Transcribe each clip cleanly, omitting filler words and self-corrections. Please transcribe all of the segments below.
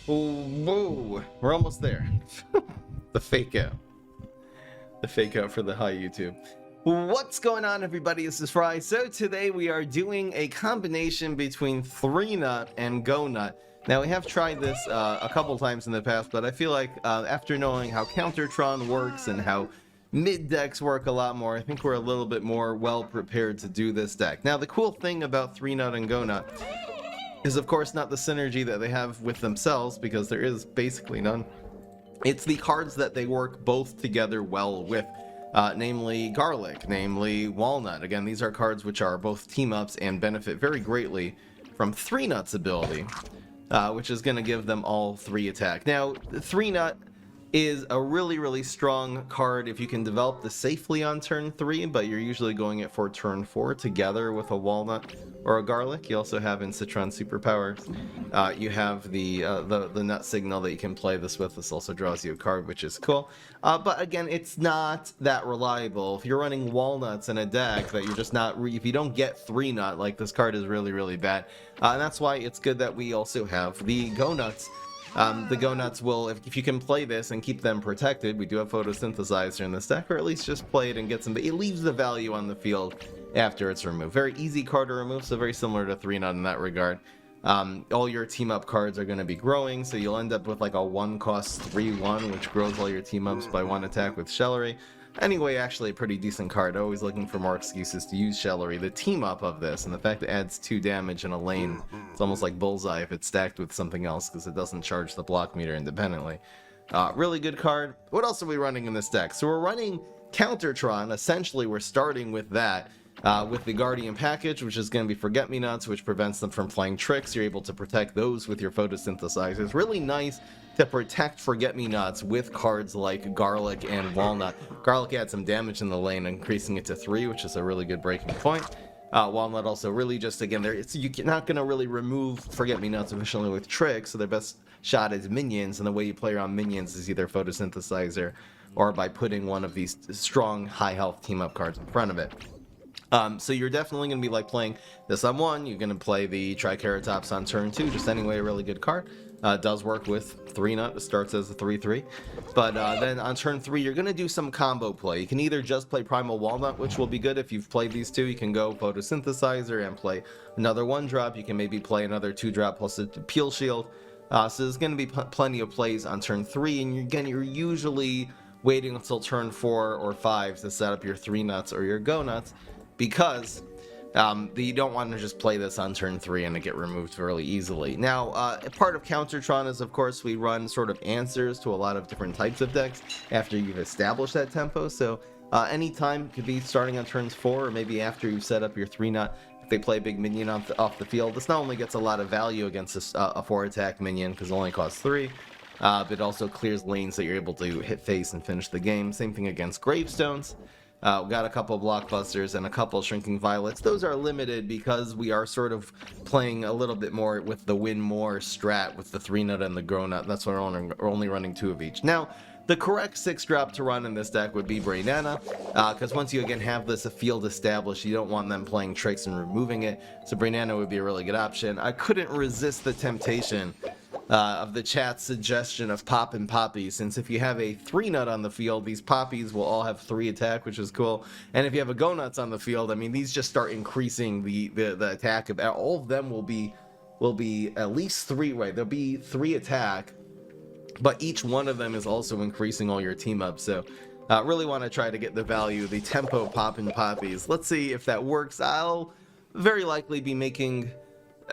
Whoa, we're almost there. The fake out. The fake out for the high YouTube. What's going on, everybody? This is Fry. So today we are doing a combination between 3-nut and go-nut. Now, we have tried this a couple times in the past, but I feel like after knowing how Citron works and how mid decks work a lot more, I think we're a little bit more well prepared to do this deck. Now, the cool thing about 3-nut and go-nut is, of course, not the synergy that they have with themselves, because there is basically none. It's the cards that they work both together well with, namely Garlic, namely Walnut. Again, these are cards which are both team-ups and benefit very greatly from 3-nut's ability, which is going to give them all 3 attack. Now, 3-nut is a really strong card if you can develop this safely on turn 3, but you're usually going it for turn 4 together with a Walnut or a Garlic. You also have in Citron superpowers, you have the nut signal that you can play this with. This also draws you a card, which is cool. But again, it's not that reliable. If you're running walnuts in a deck that you're just not, if you don't get 3-nut, like, this card is really bad. And that's why it's good that we also have the go nuts. The go nuts will, if you can play this and keep them protected, we do have photosynthesizer in this deck, or at least just play it and get some, it leaves the value on the field after it's removed. Very easy card to remove, so very similar to 3-nut in that regard. All your team up cards are going to be growing, so you'll end up with like a 1-cost 3/1, which grows all your team ups by 1 attack with Celery. Anyway, actually a pretty decent card. Always looking for more excuses to use Celery. The team up of this, and the fact that it adds 2 damage in a lane, it's almost like Bullseye if it's stacked with something else, because it doesn't charge the block meter independently. Really good card. What else are we running in this deck? So we're running Citron. Essentially, we're starting with that. With the Guardian package, which is going to be Forget-Me-Nots, which prevents them from playing tricks. You're able to protect those with your photosynthesizer. It's really nice to protect Forget-Me-Nots with cards like Garlic and Walnut. Garlic adds some damage in the lane, increasing it to 3, which is a really good breaking point. Walnut also really just, again, you're not going to really remove Forget-Me-Nots efficiently with tricks, so their best shot is minions, and the way you play around minions is either photosynthesizer or by putting one of these strong, high-health team-up cards in front of it. So you're definitely going to be like playing this on 1. You're going to play the Triceratops on turn 2. Just anyway, a really good card. Does work with 3-nut. It starts as a 3/3. But then on turn 3, you're going to do some combo play. You can either just play Primal Walnut, which will be good if you've played these 2. You can go Photosynthesizer and play another 1-drop. You can maybe play another 2-drop plus a Peel Shield. So there's going to be plenty of plays on turn 3. And again, you're usually waiting until turn 4 or 5 to set up your 3-nuts or your go-nuts, because you don't want to just play this on turn 3 and it get removed fairly easily. Now, part of Citron is, of course, we run sort of answers to a lot of different types of decks after you've established that tempo. So anytime, could be starting on turns 4, or maybe after you've set up your 3-nut. If they play a big minion off the field, this not only gets a lot of value against a 4-attack minion, because it only costs 3, but it also clears lanes that you're able to hit face and finish the game. Same thing against Gravestones. We got a couple Blockbusters and a couple Shrinking Violets. Those are limited because we are sort of playing a little bit more with the win more strat with the 3-nut and the Grow-nut. That's why we're only running 2 of each. Now, the correct 6-drop to run in this deck would be Brainana, because once you again have this field established, you don't want them playing tricks and removing it. So Brainana would be a really good option. I couldn't resist the temptation of the chat's suggestion of Pop and Poppy, since if you have a 3-nut on the field, these Poppies will all have 3 attack, which is cool. And if you have a Go-Nuts on the field, I mean, these just start increasing the attack of all of them. Will be at least 3, right? There'll be 3 attack, but each one of them is also increasing all your team up. So really want to try to get the value, the tempo Pop and Poppies. Let's see if that works. I'll very likely be making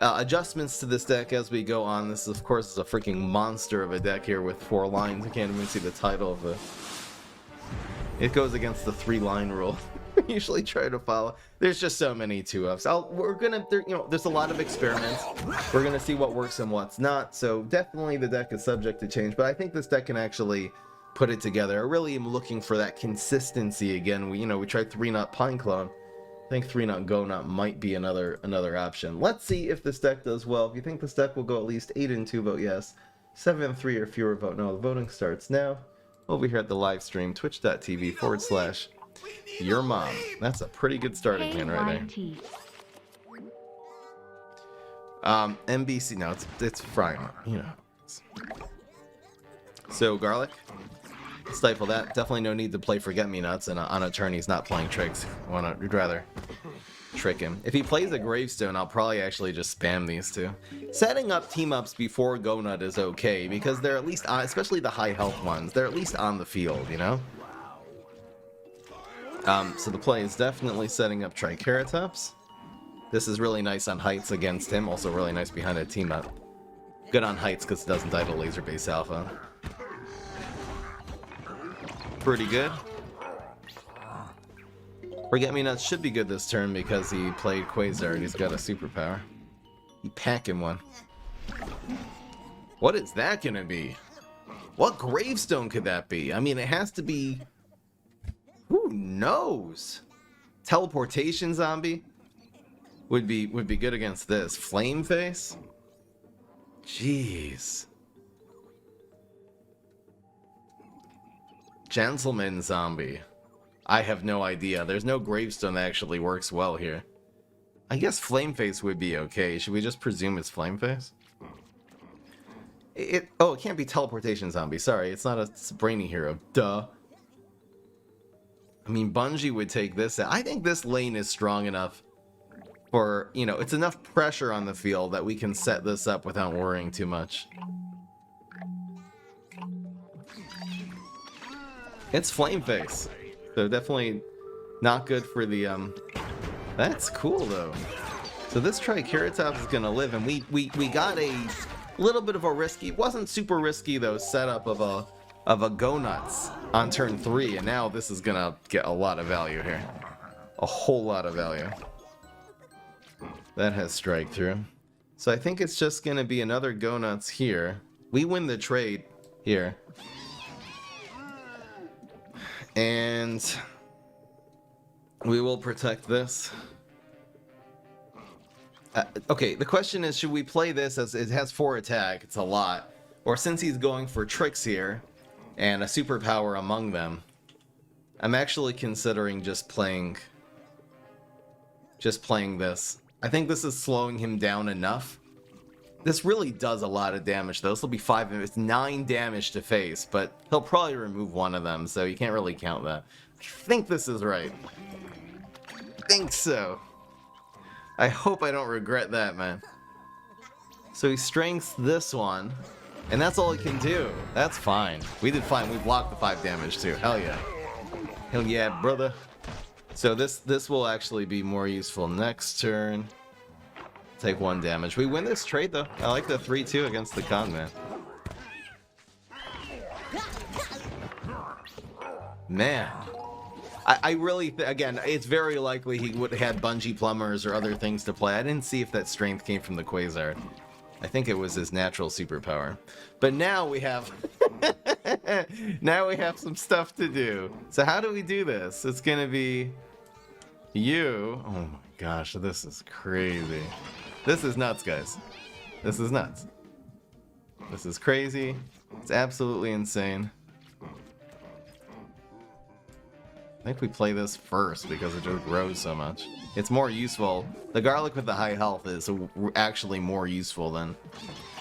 adjustments to this deck as we go on. This, of course, is a freaking monster of a deck here with 4 lines. I can't even see the title of the... It goes against the 3-line rule. Usually try to follow. There's just so many 2-ups. There's a lot of experiments. We're gonna see what works and what's not. So definitely the deck is subject to change, but I think this deck can actually put it together. I really am looking for that consistency again. We tried 3-nut Pine Clone. I think 3-nut Go-nut might be another option. Let's see if this deck does well. If you think this deck will go at least 8-2, vote yes. 7-3 or fewer, vote no. The voting starts now over here at the live stream, twitch.tv/yourmom. That's a pretty good starting hand right there. NBC, no, it's frying, So Garlic, stifle that. Definitely no need to play Forget-Me-Nuts, and on a turn he's not playing tricks. You'd rather trick him. If he plays a Gravestone, I'll probably actually just spam these two. Setting up team-ups before Go Nut is okay, because they're at least on, especially the high health ones, they're at least on the field, you know? So the play is definitely setting up Triceratops. This is really nice on heights against him, also really nice behind a team-up. Good on heights because it doesn't die to laser base alpha. Pretty good. Forget-Me-Nuts should be good this turn because he played Quasar and he's got a superpower. He pack him one. What is that gonna be? What gravestone could that be? I mean, it has to be... Who knows? Teleportation zombie would be good against this. Flame face? Jeez. Gentleman zombie. I have no idea. There's no gravestone that actually works well here. I guess Flame Face would be okay. Should we just presume it's Flame Face? It can't be Teleportation Zombie. Sorry, it's not a brainy hero. Duh. I mean, Bungie would take this out. I think this lane is strong enough for, you know, it's enough pressure on the field that we can set this up without worrying too much. It's Flame Face. So definitely not good for the, That's cool, though. So this Triceratops is gonna live, and we got a little bit of a risky, wasn't super risky, though, setup of a Go Nuts on turn 3, and now this is gonna get a lot of value here. A whole lot of value. That has strike through. So I think it's just gonna be another Go Nuts here. We win the trade here. And we will protect this. Okay, the question is, should we play this as it has 4 attack, it's a lot, or since he's going for tricks here and a superpower among them, I'm actually considering just playing this. I think this is slowing him down enough. This really does a lot of damage, though. This will be it's 9 damage to face, but he'll probably remove one of them, so you can't really count that. I think this is right. I think so. I hope I don't regret that, man. So he strengths this one, and that's all he can do. That's fine. We did fine. We blocked the 5 damage, too. Hell yeah. Hell yeah, brother. So this will actually be more useful next turn. Take 1 damage. We win this trade, though. I like the 3-2 against the con man. Man. I really, again, it's very likely he would have had Bungee Plumbers or other things to play. I didn't see if that strength came from the Quasar. I think it was his natural superpower. But now we have... now we have some stuff to do. So how do we do this? It's gonna be... You... Oh my gosh, this is crazy. This is nuts, guys. This is nuts. This is crazy. It's absolutely insane. I think we play this first because it just grows so much. It's more useful. The garlic with the high health is actually more useful than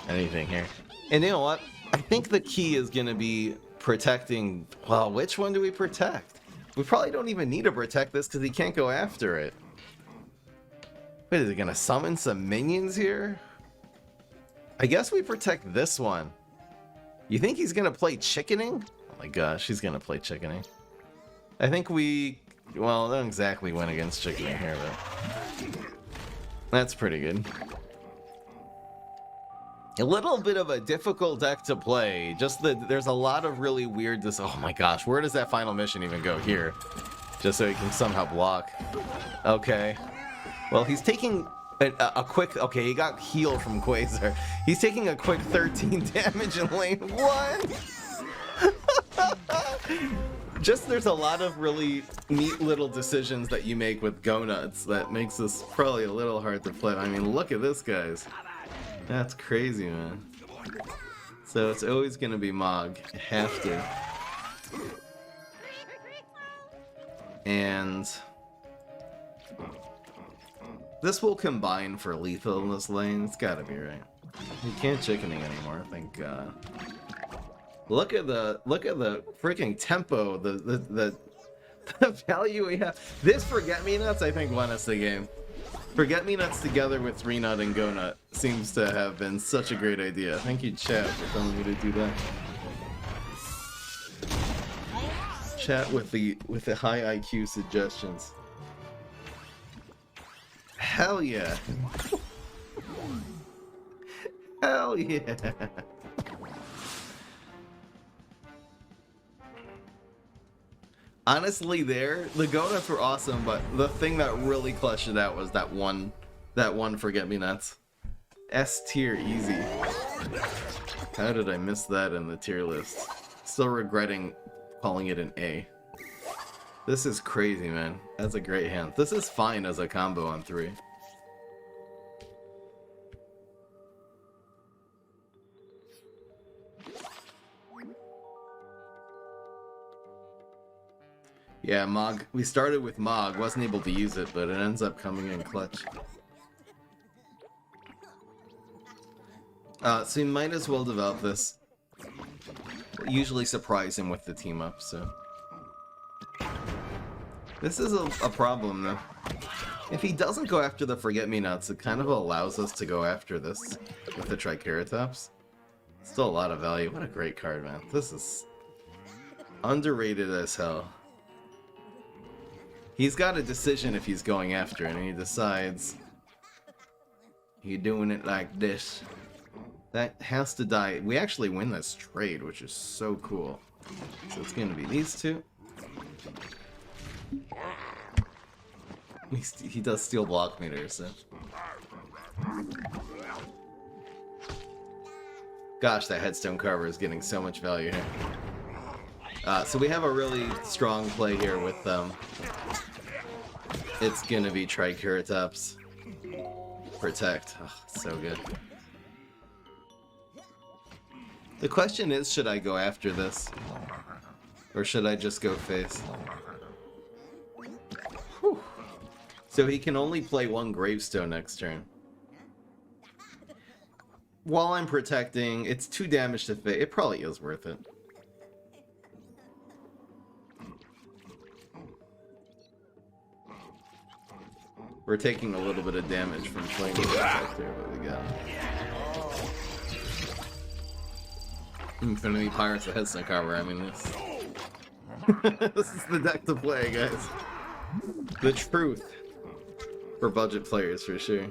anything here. And you know what? I think the key is going to be protecting... Well, which one do we protect? We probably don't even need to protect this because he can't go after it. Wait, is he going to summon some minions here? I guess we protect this one. You think he's going to play chickening? Oh my gosh, he's going to play chickening. I think we... Well, don't exactly win against chickening here, but... That's pretty good. A little bit of a difficult deck to play. Just that there's a lot of really weird... Oh my gosh, where does that final mission even go? Here. Just so he can somehow block. Okay. Well, he's taking a quick... Okay, he got heal from Quasar. He's taking a quick 13 damage in lane 1. Just there's a lot of really neat little decisions that you make with Go Nuts that makes this probably a little hard to play. I mean, look at this, guys. That's crazy, man. So it's always going to be Mog. You have to. And... this will combine for lethal in this lane. It's gotta be right. You can't chickening anymore, thank God. Look at the freaking tempo, the value we have. This Forget-Me-Nuts, I think, won us the game. Forget-Me-Nuts together with 3-Nut and Go-Nut seems to have been such a great idea. Thank you, chat, for telling me to do that. Chat with the high IQ suggestions. Hell yeah. Hell yeah. Honestly, the Go-Nuts were awesome, but the thing that really clutched it out was that one Forget-Me-Nuts. S tier easy. How did I miss that in the tier list? Still regretting calling it an A. This is crazy, man. That's a great hand. This is fine as a combo on 3. Yeah, Mog. We started with Mog, wasn't able to use it, but it ends up coming in clutch. So you might as well develop this. Usually surprise him with the team up, so. This is a problem, though. If he doesn't go after the Forget-Me-Nuts, it kind of allows us to go after this with the Triceratops. Still a lot of value. What a great card, man. This is underrated as hell. He's got a decision if he's going after it, and he decides you're doing it like this. That has to die. We actually win this trade, which is so cool. So it's going to be these two. He does steal block meters, so. Gosh, that headstone carver is getting so much value here. So we have a really strong play here with it's gonna be Triceratops. Protect. Oh, so good. The question is, should I go after this? Or should I just go face? Whew. So he can only play one gravestone next turn. While I'm protecting, it's 2 damage to face. It probably is worth it. We're taking a little bit of damage from playing the protector, but we got Infinity Pirates of Headstone Carver. I mean, this this is the deck to play, guys. The truth for budget players, for sure.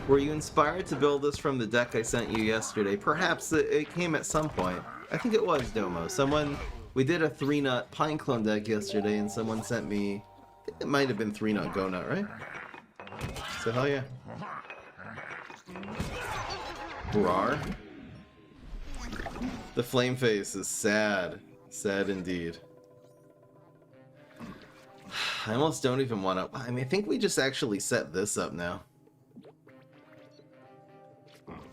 Were you inspired to build this from the deck I sent you yesterday? Perhaps it came at some point. I think it was Domo. We did a 3-Nut Pineclone deck yesterday, and someone sent me... It might have been 3-Nut Go-Nut, right? So hell yeah. Rar. The flame face is sad. Sad indeed. I almost don't even want to... I mean, I think we just actually set this up now.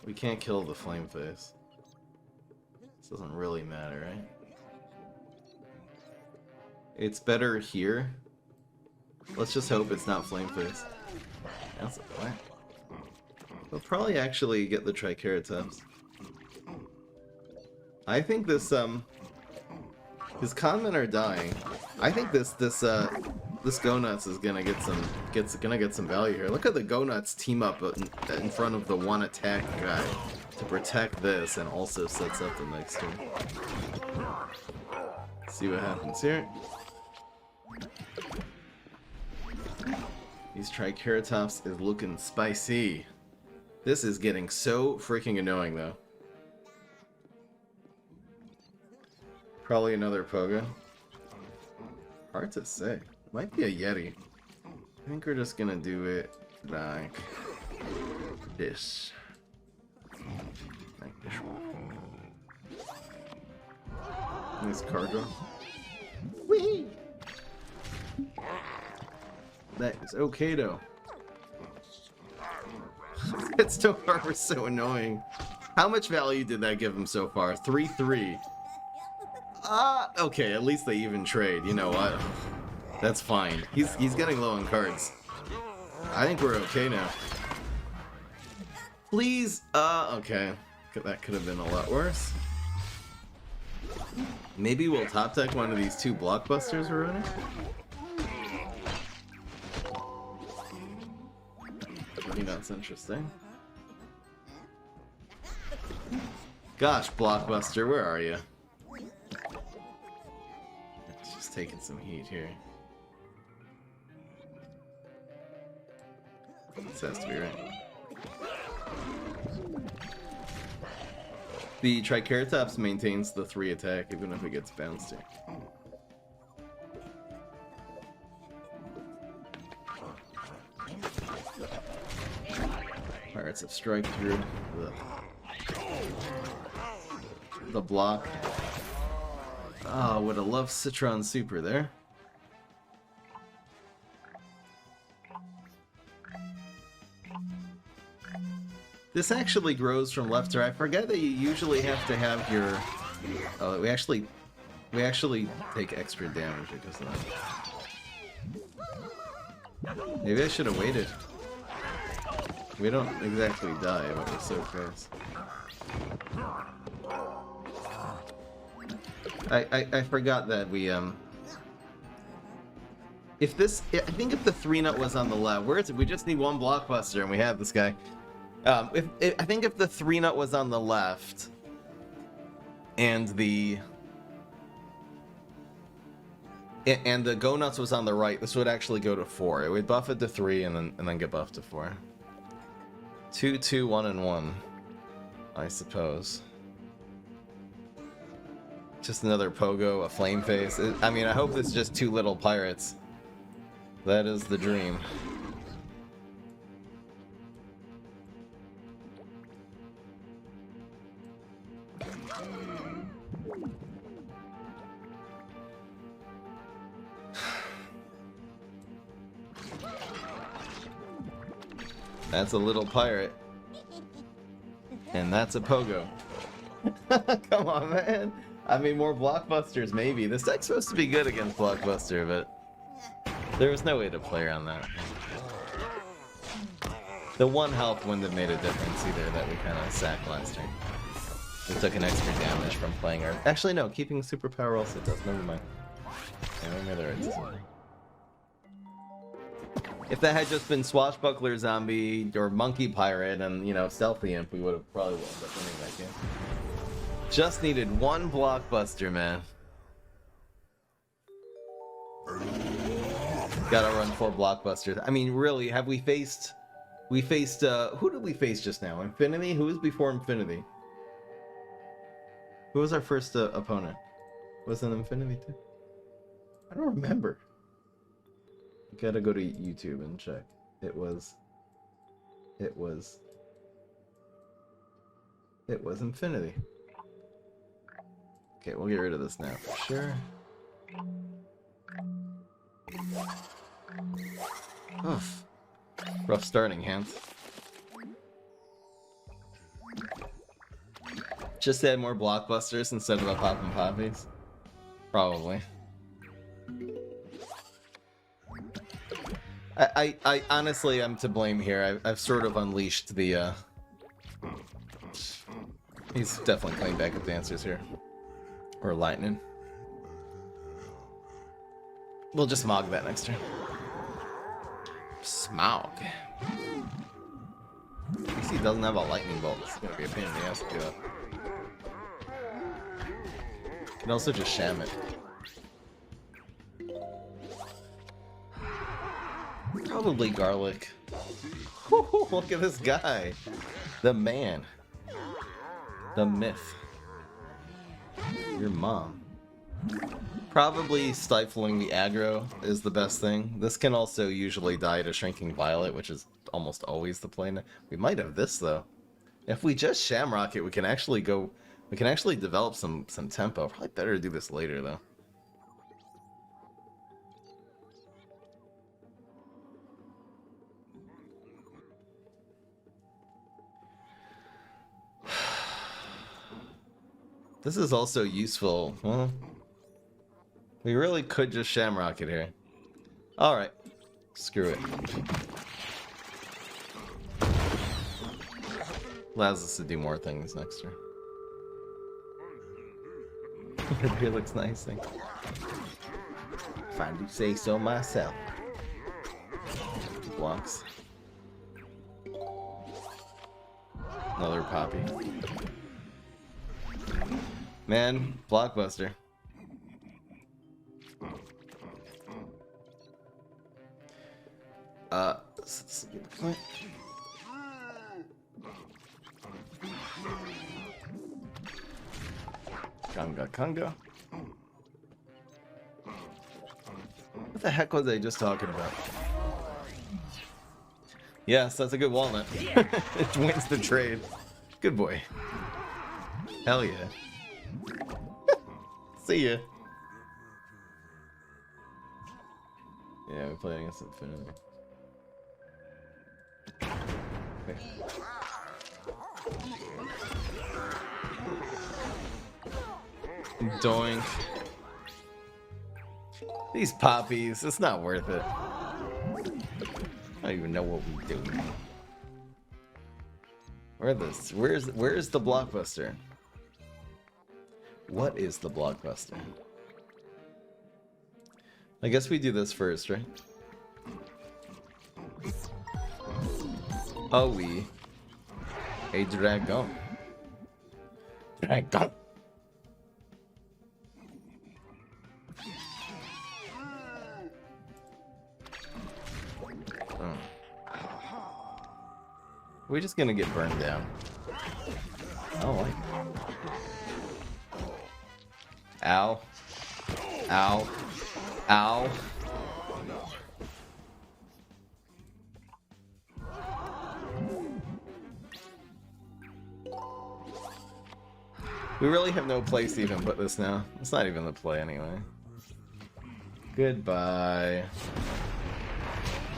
We can't kill the flame face. This doesn't really matter, right? It's better here. Let's just hope it's not flame face. That's a play. We'll probably actually get the Triceratops. I think this his conmen are dying. I think this Go-Nuts is gonna get some value here. Look at the Go-Nuts team up in front of the one attack guy to protect this, and also sets up the next turn. See what happens here. These Triceratops is looking spicy. This is getting so freaking annoying, though. Probably another Pogo. Hard to say. Might be a Yeti. I think we're just gonna do it like this. Like this one. Nice card draw. Whee! That is okay, though. That Stone Carver's so annoying. How much value did that give him so far? 3-3. Okay, at least they even trade. You know what? That's fine. He's getting low on cards. I think we're okay now. Please, okay. That could have been a lot worse. Maybe we'll top deck one of these two blockbusters we're running? I think that's interesting. Gosh, Blockbuster, where are you? It's just taking some heat here. This has to be right. The Triceratops maintains the 3 attack even if it gets bounced here. Pirates have strike through the block. Oh, would have loved Citron Super there. This actually grows from left to right. I forget that you usually have to have your... Oh, we actually take extra damage because of that. Maybe I should have waited. We don't exactly die, but we're so close. I forgot that we if this, I think if the 3-nut was on the left, we just need one blockbuster and we have this guy. I think if the 3-nut was on the left, and the go nuts was on the right, this would actually go to 4. It would buff it to 3 and then get buffed to 4. 2, 2, 1, and 1, I suppose. Just another pogo, a flame face. I mean, I hope it's just 2 little pirates. That is the dream. That's a little pirate. And that's a pogo. Come on, man. I mean, more blockbusters, maybe. This deck's supposed to be good against blockbuster, but there was no way to play around that. The 1 health wouldn't have made a difference either that we kind of sacked last turn. We took an extra damage from playing our... Actually, no, keeping superpower also does. Never mind. Yeah, maybe there is something. If that had just been Swashbuckler Zombie or Monkey Pirate and, you know, Stealthy Imp, we would have probably wound up winning that game. Just needed 1 blockbuster, man. Gotta run 4 blockbusters. I mean, really, have we faced... We faced, who did we face just now? Infinity? Who was before Infinity? Who was our first opponent? Was it Infinity too? I don't remember. Gotta go to YouTube and check. It was Infinity. Okay, we'll get rid of this now for sure. Oof. Rough starting, hands. Just add more blockbusters instead of a pop and poppies? Probably. I honestly am to blame here. I've sort of unleashed the he's definitely playing backup dancers here. Or lightning. We'll just Smog that next turn. Smog. At least he doesn't have a lightning bolt. It's gonna be a pain in the ass to do that. You can also just sham it. Probably garlic. Woo, look at this guy. The man. The myth. Your mom. Probably stifling the aggro is the best thing. This can also usually die to Shrinking Violet, which is almost always the play. We might have this though. If we just Shamrock it, we can actually go. We can actually develop some tempo. Probably better to do this later though. This is also useful. Well, we really could just Shamrock it here. Alright. Screw it. Allows us to do more things next turn. Your beer looks nice, thank you. If I do say so myself. Blocks. Another poppy. Man, blockbuster. Let's get the point. Conga. What the heck was I just talking about? Yes, that's a good walnut. It wins the trade. Good boy. Hell yeah. See ya. Yeah, we played against Infinity. Okay. Doink. These poppies, it's not worth it. I don't even know what we do. Where's the blockbuster? What is the blockbuster? I guess we do this first, right? Oh, we a dragon. Dragon. We're just gonna get burned down. I don't like it. Ow. Ow. Ow. We really have no place to even put this now. It's not even the play anyway. Goodbye.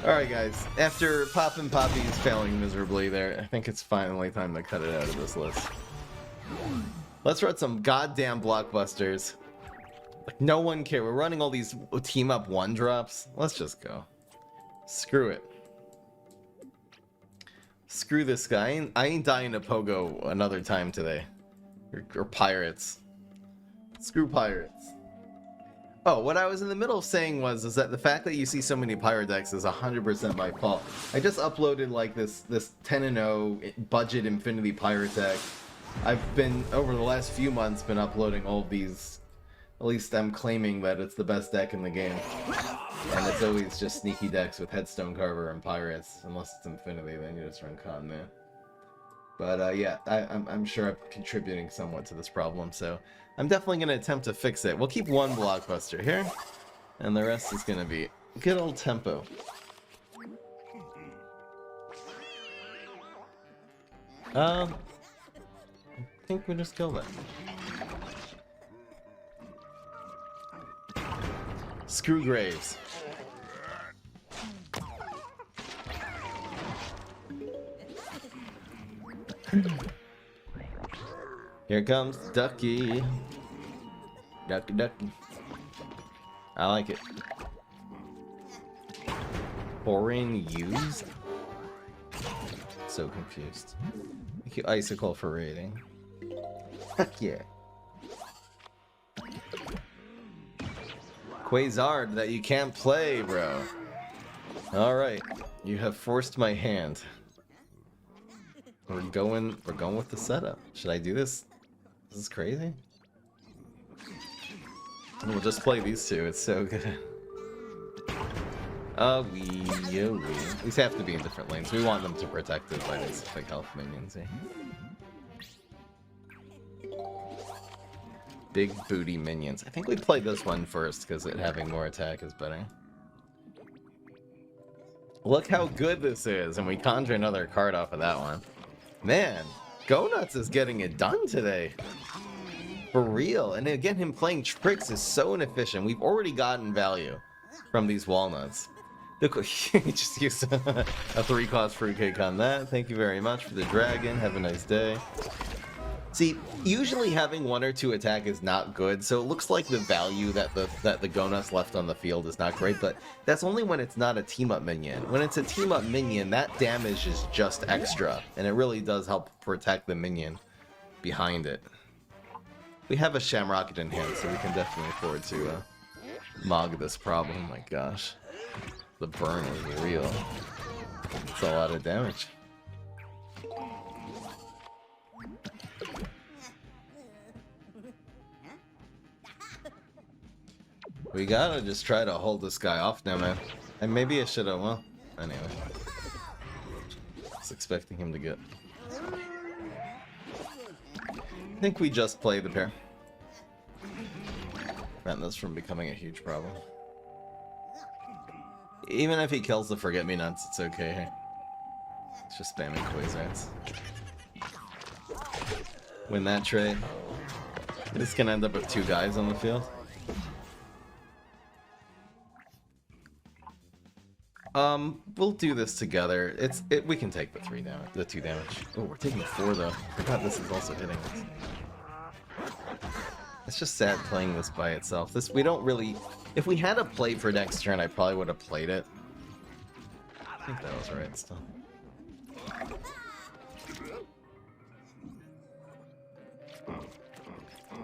Alright guys, after Pop and Poppy's failing miserably there, I think it's finally time to cut it out of this list. Let's run some goddamn blockbusters. Like, no one cares. We're running all these team up one drops. Let's just go. Screw it. Screw this guy. I ain't dying to Pogo another time today. Or pirates. Screw pirates. Oh, what I was in the middle of saying is that the fact that you see so many pirate decks is 100% my fault. I just uploaded like this 10-0 budget Infinity pirate deck. I've been, over the last few months, been uploading all of these. At least I'm claiming that it's the best deck in the game. And it's always just sneaky decks with Headstone Carver and pirates. Unless it's Infinity, then you just run Con Man. But yeah, I'm sure I'm contributing somewhat to this problem, so I'm definitely going to attempt to fix it. We'll keep one blockbuster here, and the rest is going to be good old tempo. I think we just kill that. Screw Graves. Here comes Ducky. Ducky. I like it. Foreign use? So confused. Thank you, Icicle, for raiding. Heck yeah. Quasar that you can't play, bro. Alright. You have forced my hand. We're going with the setup. Should I do this? This is crazy. We'll just play these two. It's so good. These have to be in different lanes. We want them to protect it by these big health minions here. Big booty minions. I think we play this one first because it having more attack is better. Look how good this is, and we conjure another card off of that one. Man, Go Nuts is getting it done today. For real. And again, him playing tricks is so inefficient. We've already gotten value from these walnuts. He just used a 3-cost fruitcake on that. Thank you very much for the dragon. Have a nice day. See, usually having 1 or 2 attack is not good, so it looks like the value that the Gonas left on the field is not great, but that's only when it's not a team-up minion. When it's a team-up minion, that damage is just extra, and it really does help protect the minion behind it. We have a Shamrocket in hand, so we can definitely afford to mog this problem. Oh my gosh. The burn is real. It's a lot of damage. We gotta just try to hold this guy off now, man. And maybe I should've, well, anyway. I was expecting him to get... I think we just play the pair. Prevent this from becoming a huge problem. Even if he kills the Forget-Me-Nots, it's okay. It's just spamming Quasars. Win that trade. This can end up with 2 guys on the field. We'll do this together. We can take the 2 damage. Oh, we're taking 4 though. I forgot this is also hitting us. It's just sad playing this by itself. We don't really... If we had a play for next turn, I probably would have played it. I think that was right still.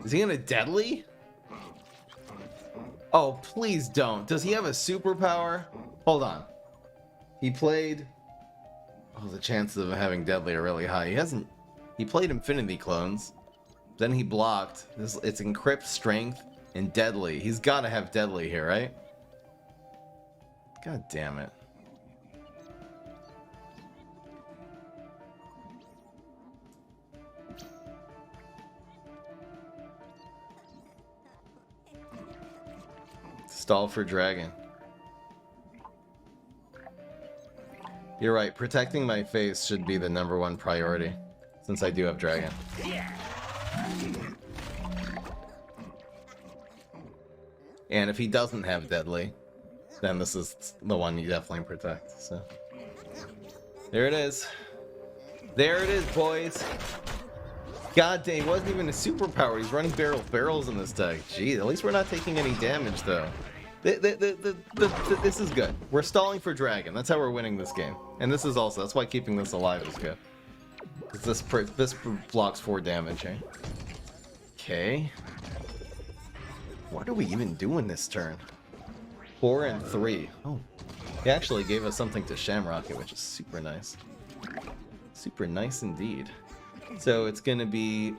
Is he gonna deadly? Oh, please don't. Does he have a superpower? Hold on. He played... Oh, the chances of him having deadly are really high. He played Infinity Clones. Then he blocked. It's Encrypt, Strength, and Deadly. He's gotta have Deadly here, right? God damn it. Stall for Dragon. You're right, protecting my face should be the #1 priority, since I do have Dragon. And if he doesn't have Deadly, then this is the one you definitely protect, so... There it is. There it is, boys! God dang, he wasn't even a superpower, he's running barrels in this deck. Jeez, at least we're not taking any damage, though. This is good. We're stalling for Dragon. That's how we're winning this game. And this is also, that's why keeping this alive is good. This blocks 4 damage, eh? Okay. What are we even doing this turn? 4 and 3. Oh. He actually gave us something to Shamrocket, which is super nice. Super nice indeed. So it's gonna be...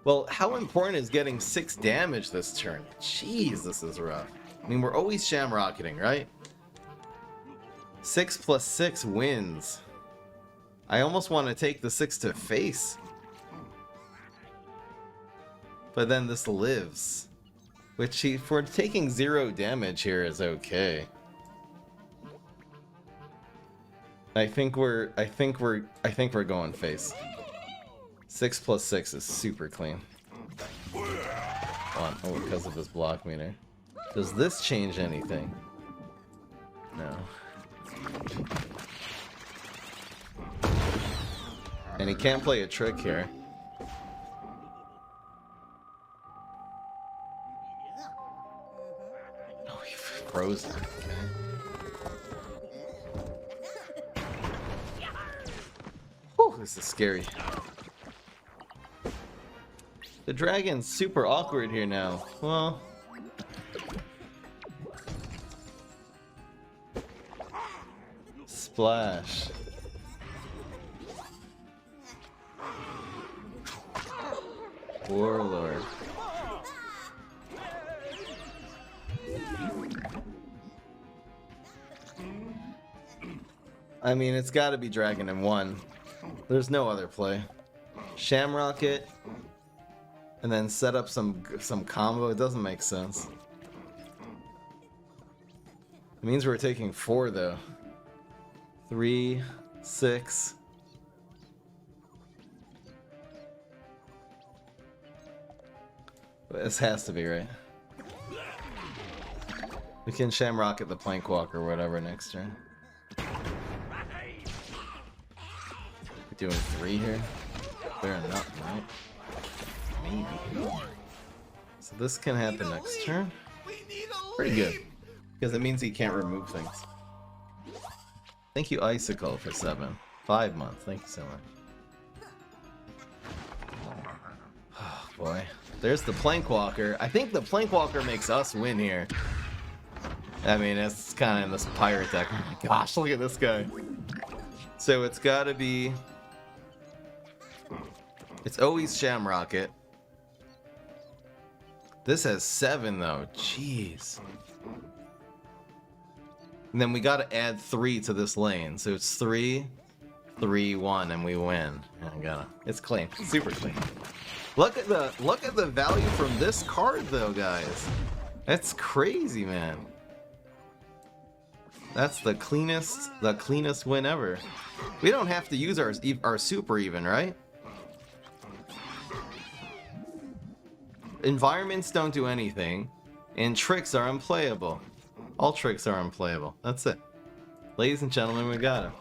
Well, how important is getting 6 damage this turn? Jeez, this is rough. I mean, we're always Shamrocketing, right? 6 plus 6 wins. I almost want to take the 6 to face. But then this lives. Which, for taking 0 damage here is okay. I think we're going face. 6 plus 6 is super clean. Oh, because of his block meter. Does this change anything? No. And he can't play a trick here. Oh, he froze him. Whew, this is scary. The dragon's super awkward here now. Well... Splash. Warlord. I mean, it's gotta be Dragon in 1. There's no other play. Shamrocket. And then set up some combo. It doesn't make sense. It means we're taking 4 though. 3, 6. This has to be right. We can Shamrocket the Plankwalk or whatever next turn. We're doing 3 here. Fair enough, right? Maybe. So this can happen next turn. Pretty good. Because it means he can't remove things. Thank you, Icicle, for 7. 5 months. Thank you so much. Oh, boy. There's the Plankwalker. I think the Plankwalker makes us win here. I mean, it's kind of in this pirate deck. Oh my gosh, look at this guy. So it's gotta be... It's always Shamrocket. This has 7 though. Jeez. And then we gotta add 3 to this lane. So it's 3, 3, 1, and we win. It's clean. Super clean. Look at the value from this card though, guys. That's crazy, man. That's the cleanest win ever. We don't have to use our super even, right? Environments don't do anything, and tricks are unplayable. All tricks are unplayable. That's it. Ladies and gentlemen, we got him.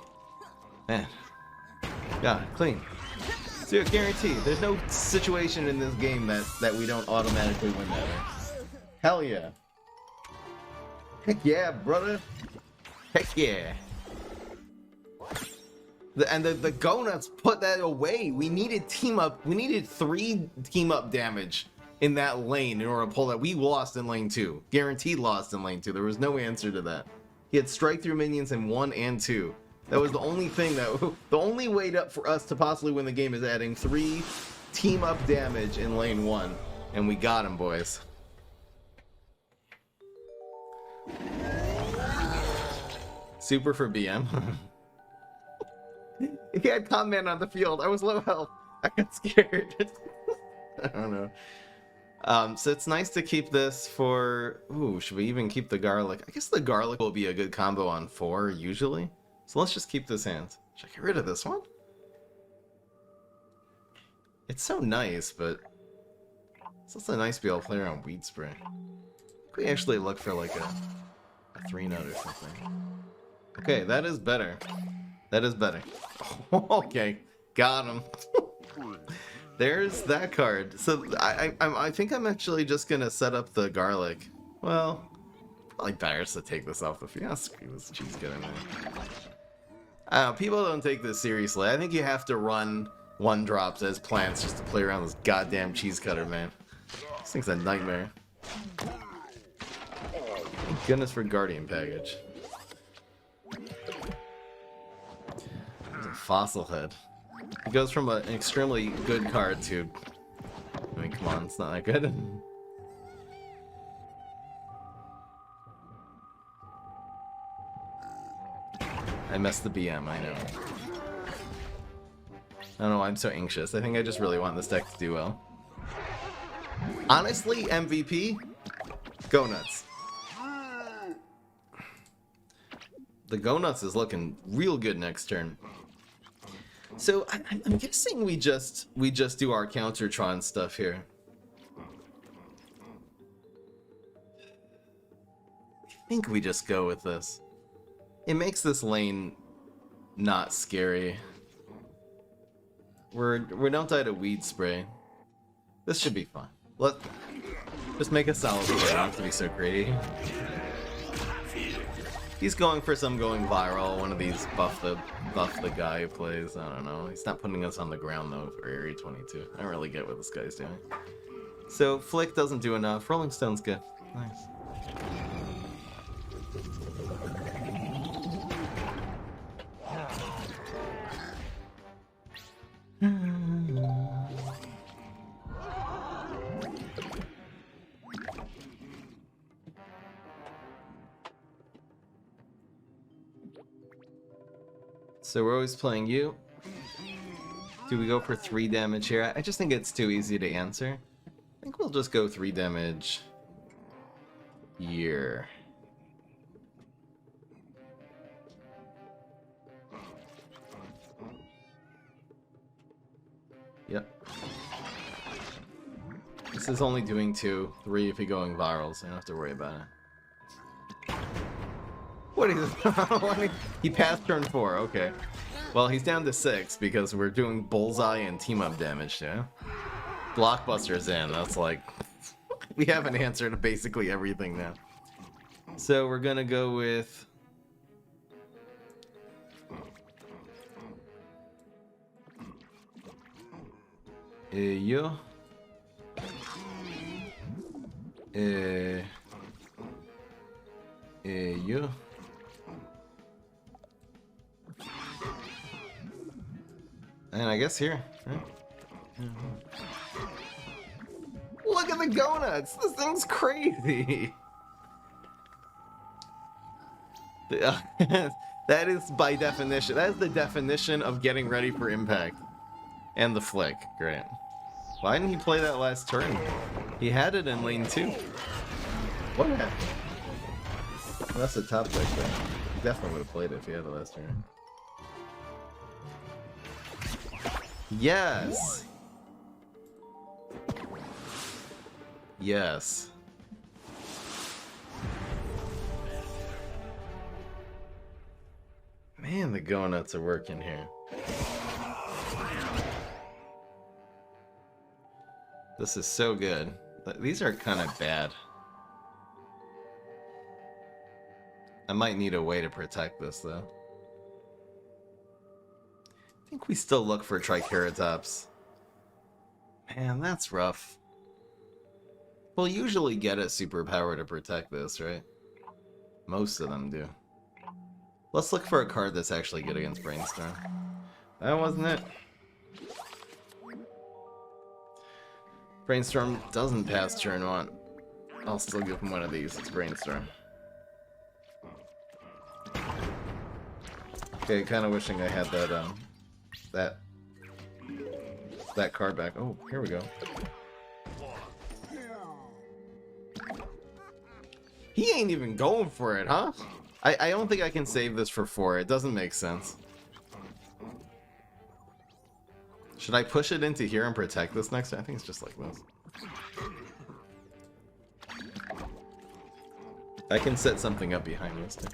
Man. Yeah, clean. So guaranteed. There's no situation in this game that we don't automatically win that. Hell yeah. Heck yeah, brother. Heck yeah. The Go-Nuts put that away. We needed team up. We needed 3 team up damage in that lane in order to pull that. We lost in lane 2. Guaranteed lost in lane 2. There was no answer to that. He had strike through minions in 1 and 2. That was the only thing the only way for us to possibly win the game is adding 3 team up damage in lane 1. And we got him, boys. Super for BM. He had Con-Man on the field. I was low health. I got scared. I don't know. So it's nice to keep this for... Ooh, should we even keep the garlic? I guess the garlic will be a good combo on 4, usually. So let's just keep this hand. Should I get rid of this one? It's so nice, but... It's also nice to be able to play around Weed Spray. Could we actually look for like a 3-nut or something? Okay, that is better. That is better. Okay, got him. There's that card. So I think I'm actually just gonna set up the garlic. Well, probably better to take this off the field. Yeah, screw this cheese gut in there. I don't know, people don't take this seriously. I think you have to run 1-drops as plants just to play around this goddamn cheese cutter, man. This thing's a nightmare. Thank goodness for Guardian package. There's a Fossil Head. It goes from an extremely good card to... I mean, come on, it's not that good. I messed the BM, I know. I don't know why I'm so anxious. I think I just really want this deck to do well. Honestly, MVP, Go Nuts. The Go Nuts is looking real good next turn. So I'm guessing we just do our Countertron stuff here. I think we just go with this. It makes this lane not scary. We don't die to Weed Spray. This should be fun. Let's just make a solid play. Don't have to be so greedy. He's going for some going viral. One of these buff the guy who plays. I don't know. He's not putting us on the ground though for Area 22. I don't really get what this guy's doing. So Flick doesn't do enough. Rolling Stone's good. Nice. So we're always playing you. Do we go for 3 damage here? I just think it's too easy to answer. I think we'll just go 3 damage here. Yep. This is only doing 2, 3 if you're going viral, so you don't have to worry about it. What is it? He passed turn 4, okay. Well, he's down to 6 because we're doing bullseye and team-up damage, yeah? Blockbuster's in, that's like... we have an answer to basically everything now. So we're gonna go with... you. You. And I guess here. Right? Look at the donuts! This thing's crazy! That is by definition. That is the definition of getting ready for impact. And the flick. Great. Why didn't he play that last turn? He had it in lane 2. What happened? Well, that's the top deck though. He definitely would have played it if he had it last turn. Yes! Yes. Man, the go-nuts are working here. This is so good. These are kind of bad. I might need a way to protect this, though. I think we still look for Triceratops. Man, that's rough. We'll usually get a superpower to protect this, right? Most of them do. Let's look for a card that's actually good against Brainstorm. That wasn't it. Brainstorm doesn't pass turn 1. I'll still give him one of these. It's Brainstorm. Okay, kind of wishing I had that that card back. Oh, here we go. He ain't even going for it, huh? I don't think I can save this for 4. It doesn't make sense. Should I push it into here and protect this next time? I think it's just like this. I can set something up behind this too.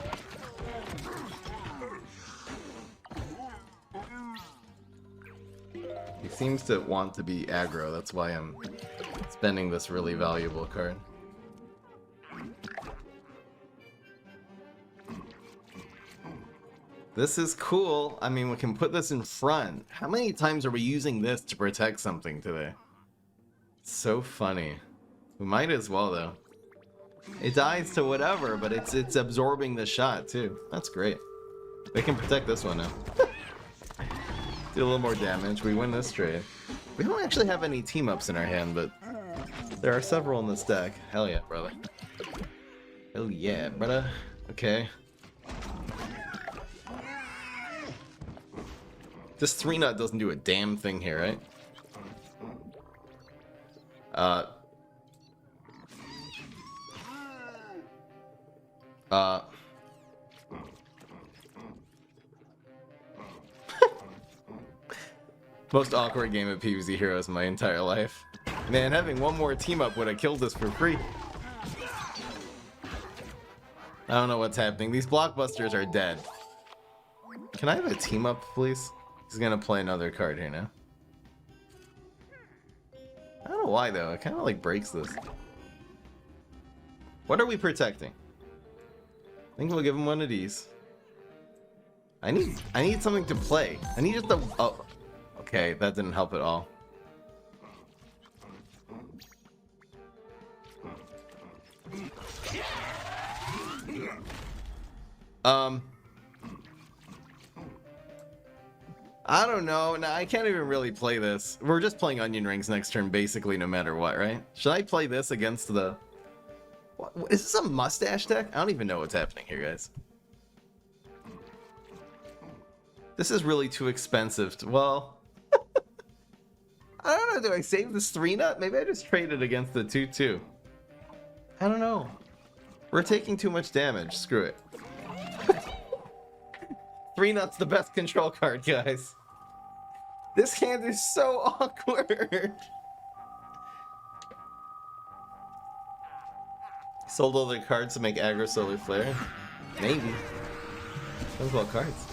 He seems to want to be aggro, that's why I'm spending this really valuable card. This is cool. I mean, we can put this in front. How many times are we using this to protect something today? It's so funny. We might as well, though. It dies to whatever, but it's absorbing the shot, too. That's great. We can protect this one now. Do a little more damage. We win this trade. We don't actually have any team-ups in our hand, but there are several in this deck. Hell yeah, brother. Hell yeah, brother. Okay. This 3-nut doesn't do a damn thing here, right? Most awkward game of PvZ Heroes in my entire life. Man, having one more team up would have killed us for free. I don't know what's happening. These blockbusters are dead. Can I have a team up, please? He's gonna play another card here now. I don't know why though. It kind of like breaks this. What are we protecting? I think we'll give him one of these. I need something to play. I need just a... Oh, okay, that didn't help at all. I don't know. No, I can't even really play this. We're just playing onion rings next turn, basically, no matter what, right? Should I play this against the... What, is this a mustache deck? I don't even know what's happening here, guys. This is really too expensive to... Well... I don't know. Do I save this 3-nut? Maybe I just trade it against the 2-2. I don't know. We're taking too much damage. Screw it. 3-nut's the best control card, guys. This hand is so awkward. Sold all the cards to make aggro solar flare? Maybe. Depends what cards.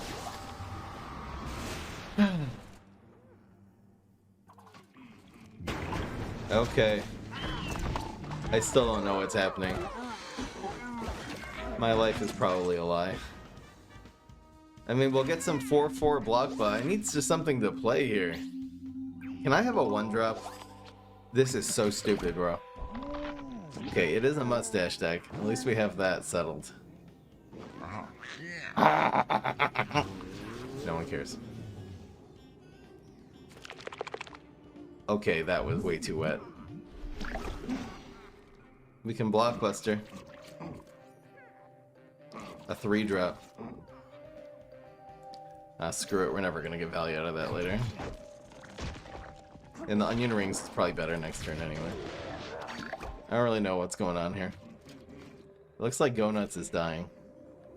Okay. I still don't know what's happening. My life is probably a lie. I mean, we'll get some 4-4 block, but I need just something to play here. Can I have a 1-drop? This is so stupid, bro. Okay, it is a mustache deck. At least we have that settled. No one cares. Okay, that was way too wet. We can blockbuster. A 3-drop. Screw it, we're never gonna get value out of that later. And the onion rings is probably better next turn anyway. I don't really know what's going on here. It looks like Go Nuts is dying.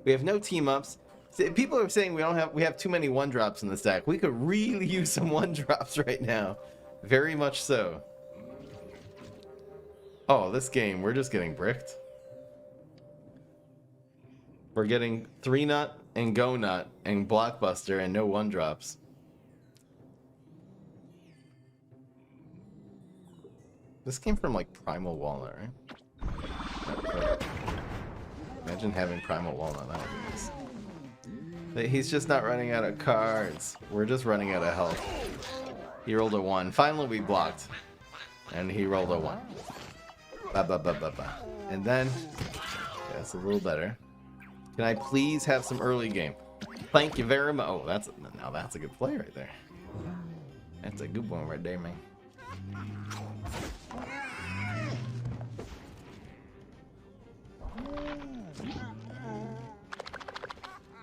We have no team ups. People are saying we have too many 1-drops in this deck. We could really use some 1-drops right now. Very much so. Oh, this game, we're just getting bricked. We're getting 3-nut and Go Nut and Blockbuster and no 1-drops. This came from like Primal Walnut, right? Imagine having Primal Walnut, that would be nice. But he's just not running out of cards. We're just running out of health. He rolled a 1. Finally we blocked. And he rolled a 1. Ba ba ba ba ba. And then, that's a little better. Can I please have some early game? Thank you very much. Oh, now that's a good play right there. That's a good one right there, man.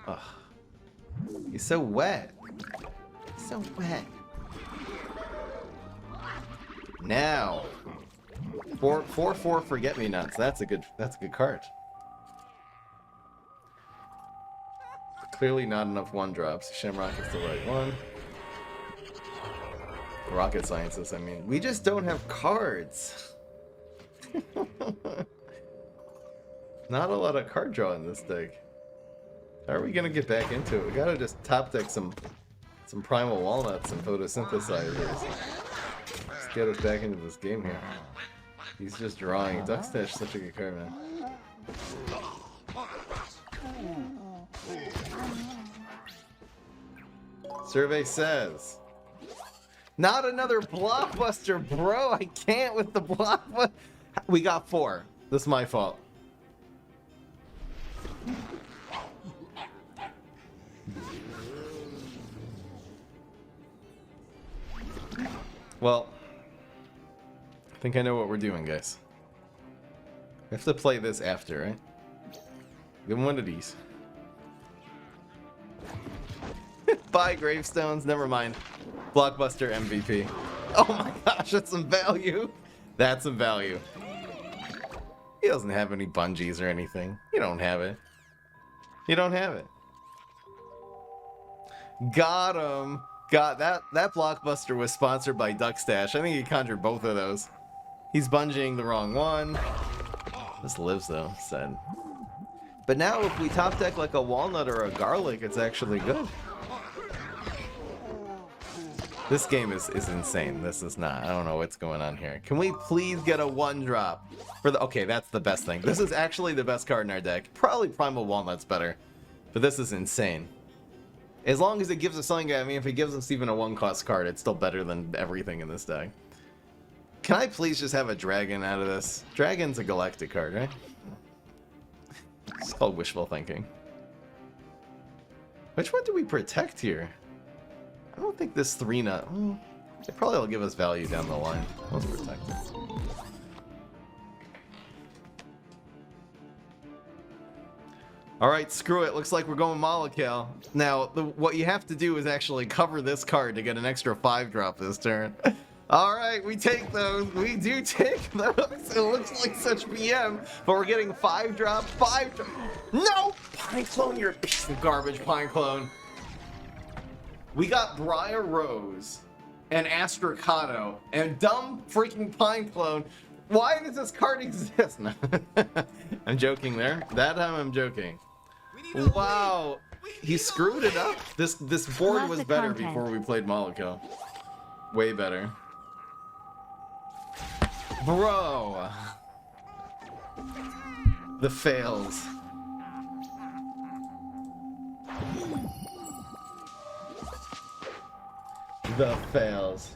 Ugh. He's so wet. So wet. Now, 4-4 Forget-Me-Nots. That's a good card. Clearly not enough 1-drops. Shamrock is the right one. Rocket Sciences, I mean. We just don't have cards. Not a lot of card draw in this deck. How are we gonna get back into it? We gotta just top deck some Primal Walnuts and Photosynthesizers. Just get us back into this game here. He's just drawing. Duckstash is such a good card, man. Survey says, not another Blockbuster, bro. I can't with the Blockbuster. We got 4. This is my fault. Well, I think I know what we're doing, guys. We have to play this after, right? Give him one of these. Buy gravestones, never mind. Blockbuster MVP. Oh my gosh, that's some value. That's some value. He doesn't have any bungees or anything. You don't have it. You don't have it. Got him. Got that Blockbuster was sponsored by Duckstash. I think he conjured both of those. He's bungeeing the wrong one. This lives though, said. But now if we top deck like a walnut or a garlic, it's actually good. This game is insane. This is not. I don't know what's going on here. Can we please get a 1-drop? Okay, that's the best thing. This is actually the best card in our deck. Probably Primal Walnut's better. But this is insane. As long as it gives us something, I mean, if it gives us even a 1-cost card, it's still better than everything in this deck. Can I please just have a dragon out of this? Dragon's a galactic card, right? It's called wishful thinking. Which one do we protect here? I don't think this 3-nut... Well, it probably will give us value down the line. Let's protect it. Alright, screw it. Looks like we're going Molokale. Now, what you have to do is actually cover this card to get an extra 5-drop this turn. Alright, we take those. We do take those. It looks like such BM, but we're getting 5-drop, 5-drop. No! Pine Clone, you're a piece of garbage, Pine Clone. We got Briar Rose and Astrocado and dumb freaking Pine Clone. Why does this card exist? No. I'm joking there. That time I'm joking. Wow, he screwed it up. This board was better before we played Molokale. Way better. Bro! The fails. The fails.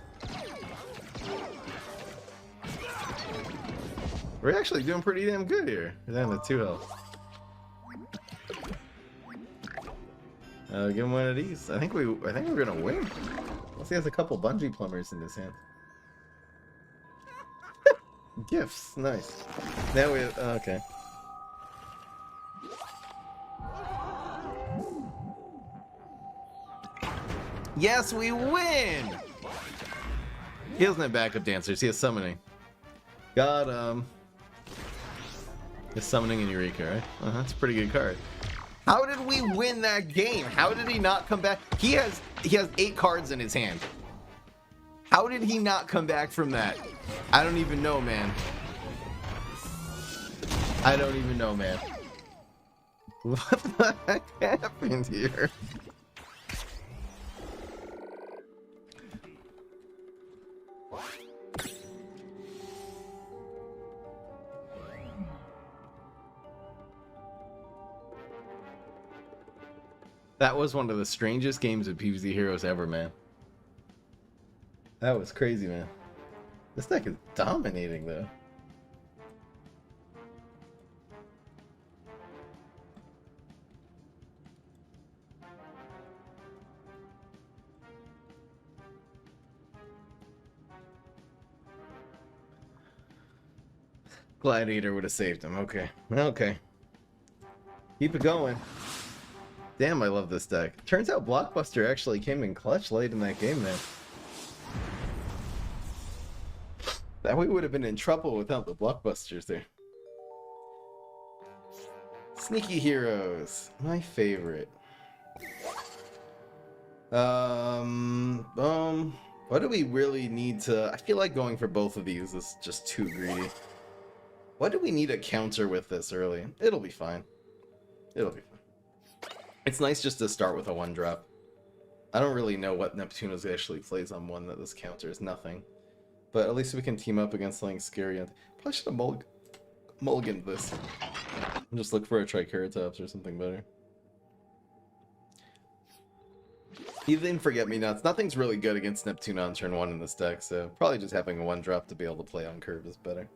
We're actually doing pretty damn good here. We're down to 2 health. Give him one of these. I think we're gonna win. Unless he has a couple bungee plumbers in his hand. Gifts, nice. Now we have, okay. Yes, we win! He doesn't have backup dancers, he has summoning. Got He's summoning in Eureka, right? That's a pretty good card. How did we win that game? How did he not come back? He has 8 cards in his hand. How did he not come back from that? I don't even know, man. I don't even know, man. What the heck happened here? That was one of the strangest games of PvZ Heroes ever, man. That was crazy, man. This deck is dominating, though. Gladiator would have saved him. Okay. Okay. Keep it going. Damn, I love this deck. Turns out Blockbuster actually came in clutch late in that game, man. That we would have been in trouble without the Blockbusters there. Sneaky Heroes. My favorite. What do we really need to... I feel like going for both of these is just too greedy. What do we need to counter with this early? It'll be fine. It'll be fine. It's nice just to start with a 1-drop. I don't really know what Neptunos actually plays on one that this counters. Nothing. But at least we can team up against something scary. Probably should have mulliganed this. And just look for a Triceratops or something better. Even Forget-Me-Nots. Nothing's really good against Neptune on turn 1 in this deck, so probably just having a 1-drop to be able to play on curve is better.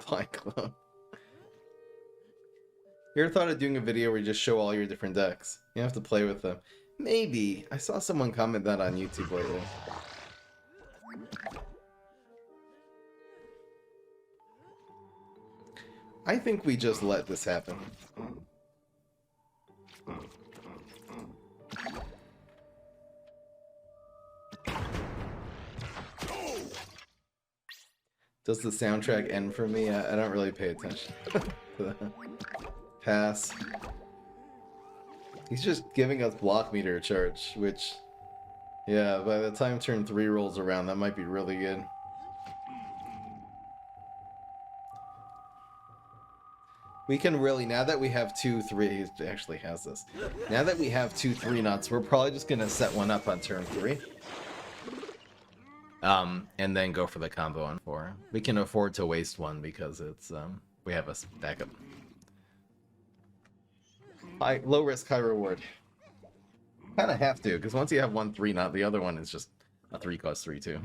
Cyclone. You ever thought of doing a video where you just show all your different decks? You have to play with them. Maybe. I saw someone comment that on YouTube lately. I think we just let this happen. Does the soundtrack end for me? I don't really pay attention to that. Pass. He's just giving us block meter charge, which, yeah, by the time turn 3 rolls around, that might be really good. We can really, now that we have 2-3, he actually has this. Now that we have 2-3 nuts, we're probably just gonna set one up on turn 3. And then go for the combo on 4. We can afford to waste one because it's, we have a backup. Low risk, high reward. Kinda have to, because once you have 1 3 nut, the other one is just a 3 cost 3 too.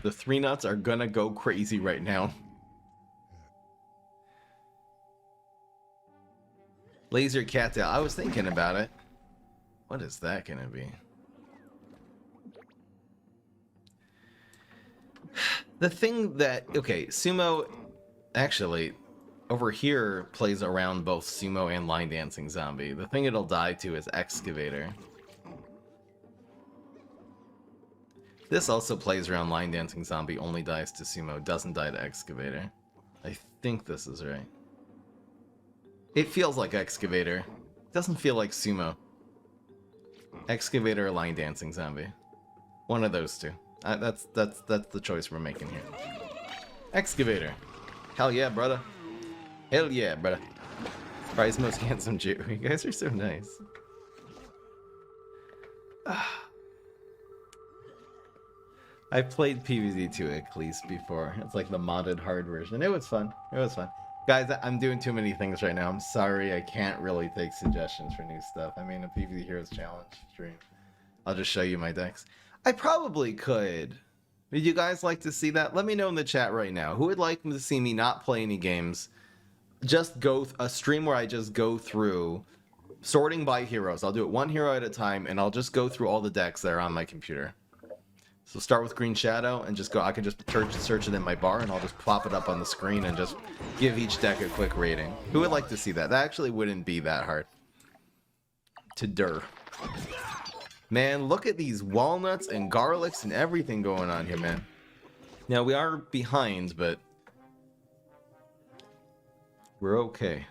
The 3 nuts are gonna go crazy right now. Laser cattail. I was thinking about it. What is that gonna be? The thing that... Okay, Sumo... Actually, over here plays around both Sumo and Line Dancing Zombie. The thing it'll die to is Excavator. This also plays around Line Dancing Zombie, only dies to Sumo, doesn't die to Excavator. I think this is right. It feels like Excavator. Doesn't feel like Sumo. Excavator or Line Dancing Zombie. One of those two. That's the choice we're making here. Excavator. Hell yeah, brother. Hell yeah, brother. Fry's most handsome Jew. You guys are so nice. I've played PvZ2 at least before. It's like the modded hard version. It was fun. It was fun. Guys, I'm doing too many things right now. I'm sorry I can't really take suggestions for new stuff. I mean, a PvZ Heroes Challenge stream. I'll just show you my decks. I probably could. Would you guys like to see that? Let me know in the chat right now. Who would like to see me not play any games? Just go a stream where I just go through sorting by heroes. I'll do it one hero at a time, and I'll just go through all the decks that are on my computer. So start with Green Shadow and just go. I can just search it in my bar, and I'll just plop it up on the screen and just give each deck a quick rating. Who would like to see that? That actually wouldn't be that hard to do. Man, look at these walnuts and garlics and everything going on here, man. Now, we are behind, but we're okay.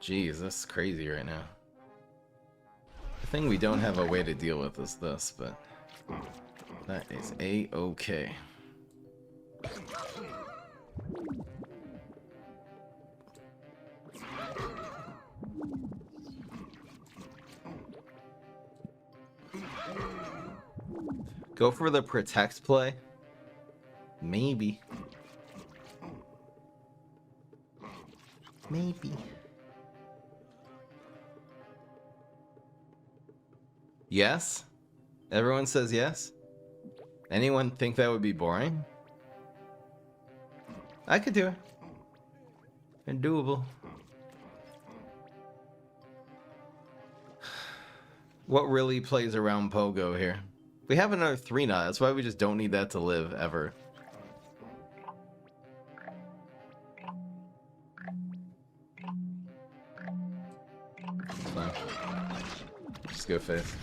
Jeez, this is crazy right now. The thing we don't have a way to deal with is this, but that is a-okay. Go for the protect play? Maybe. Maybe. Yes? Everyone says yes? Anyone think that would be boring? I could do it. And doable. What really plays around Pogo here? We have another 3-knot, that's why we just don't need that to live, ever. Fine. Just go face.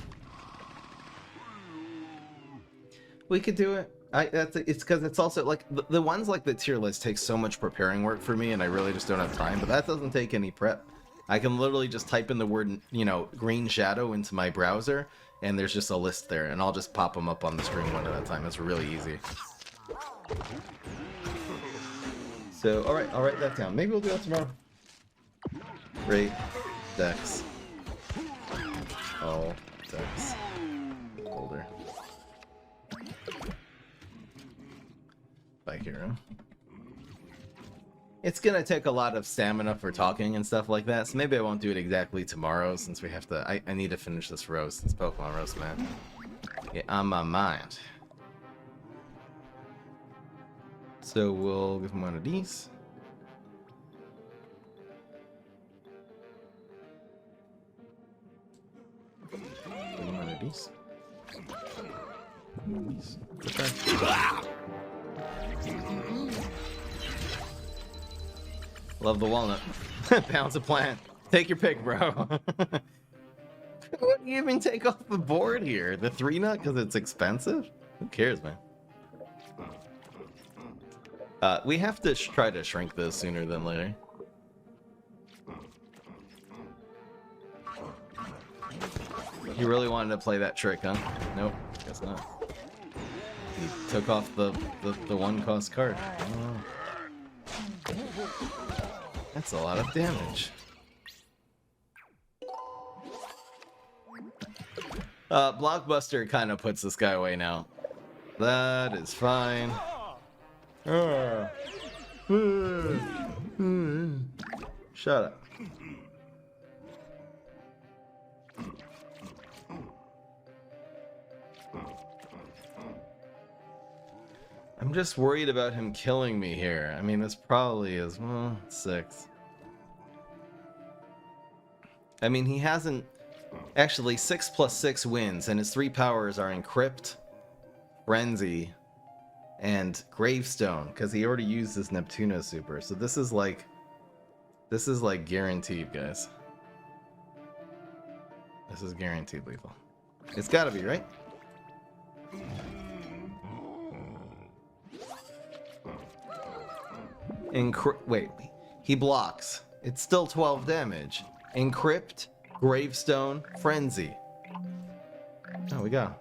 We could do it. It's because it's also, like, the ones like the tier list take so much preparing work for me, and I really just don't have time, but that doesn't take any prep. I can literally just type in the word, you know, Green Shadow into my browser, and there's just a list there, and I'll just pop them up on the screen one at a time. It's really easy. So, alright, I'll write that down. Maybe we'll do that tomorrow. Rate decks. All decks. Folder. By hero. It's gonna take a lot of stamina for talking and stuff like that, so maybe I won't do it exactly tomorrow since we have to. I need to finish this roast. This Pokemon roast, man. Yeah, on my mind. So we'll give him one of these. Give him one of these. Okay. Love the walnut. Pounds a plant. Take your pick, bro. What do you even take off the board here? The 3-knot because it's expensive? Who cares, man? We have to try to shrink this sooner than later. You really wanted to play that trick, huh? Nope, guess not. He took off the 1-cost card. Oh. That's a lot of damage. Blockbuster kind of puts this guy away now. That is fine. Shut up. I'm just worried about him killing me here. I mean, this probably is, well, 6. I mean, he hasn't... Actually, 6 plus 6 wins, and his 3 powers are Encrypt, Frenzy, and Gravestone, because he already used his Neptuno Super. So this is like guaranteed, guys. This is guaranteed lethal. It's gotta be, right? Wait, he blocks. It's still 12 damage. Encrypt, Gravestone, Frenzy. Oh, we go.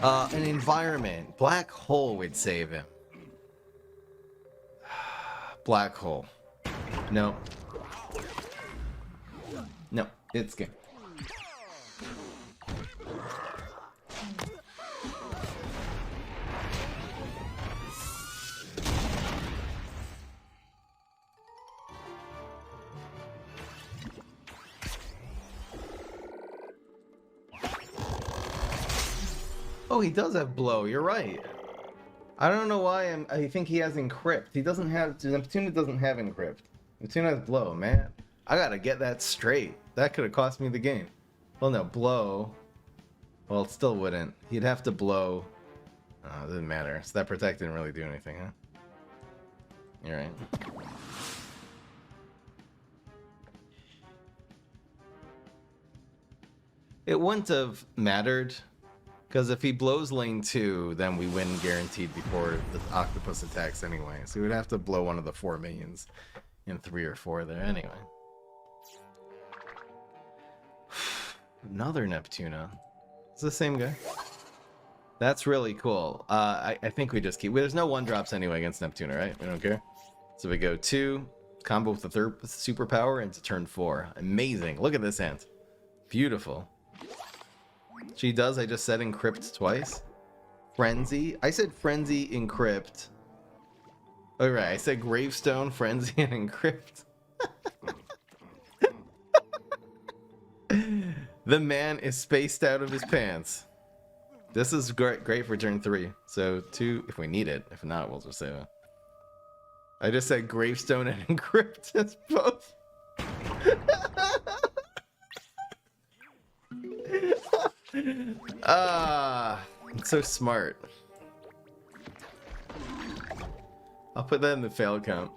An environment. Black hole would save him. Black hole. No. No, it's good. Oh, he does have blow. You're right. I don't know why I think he has encrypt. He doesn't have. Neptuna doesn't have encrypt. Neptuna has blow, man. I gotta get that straight. That could have cost me the game. Well, no, blow. Well, it still wouldn't. He'd have to blow. Oh, it doesn't matter. So that protect didn't really do anything, huh? You're right. It wouldn't have mattered. Because if he blows lane 2, then we win guaranteed before the octopus attacks anyway. So he would have to blow one of the 4 minions in 3 or 4 there anyway. Another Neptuna. It's the same guy. That's really cool. I think we just keep... There's no 1-drops anyway against Neptuna, right? We don't care. So we go 2, combo with the 3rd superpower into turn 4. Amazing. Look at this hand. Beautiful. She does. I just said encrypt twice. Frenzy. I said frenzy, encrypt. Oh, right. I said gravestone, frenzy, and encrypt. The man is spaced out of his pants. This is great for turn 3. So 2, if we need it. If not, we'll just save it. I just said gravestone and encrypt as both. It's so smart. I'll put that in the fail count.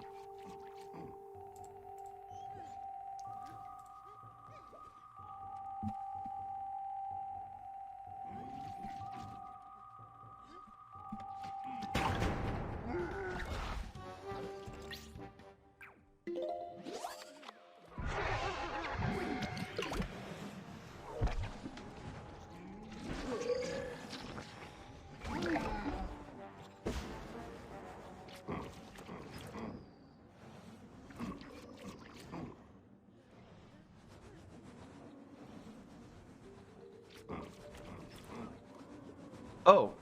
Oh,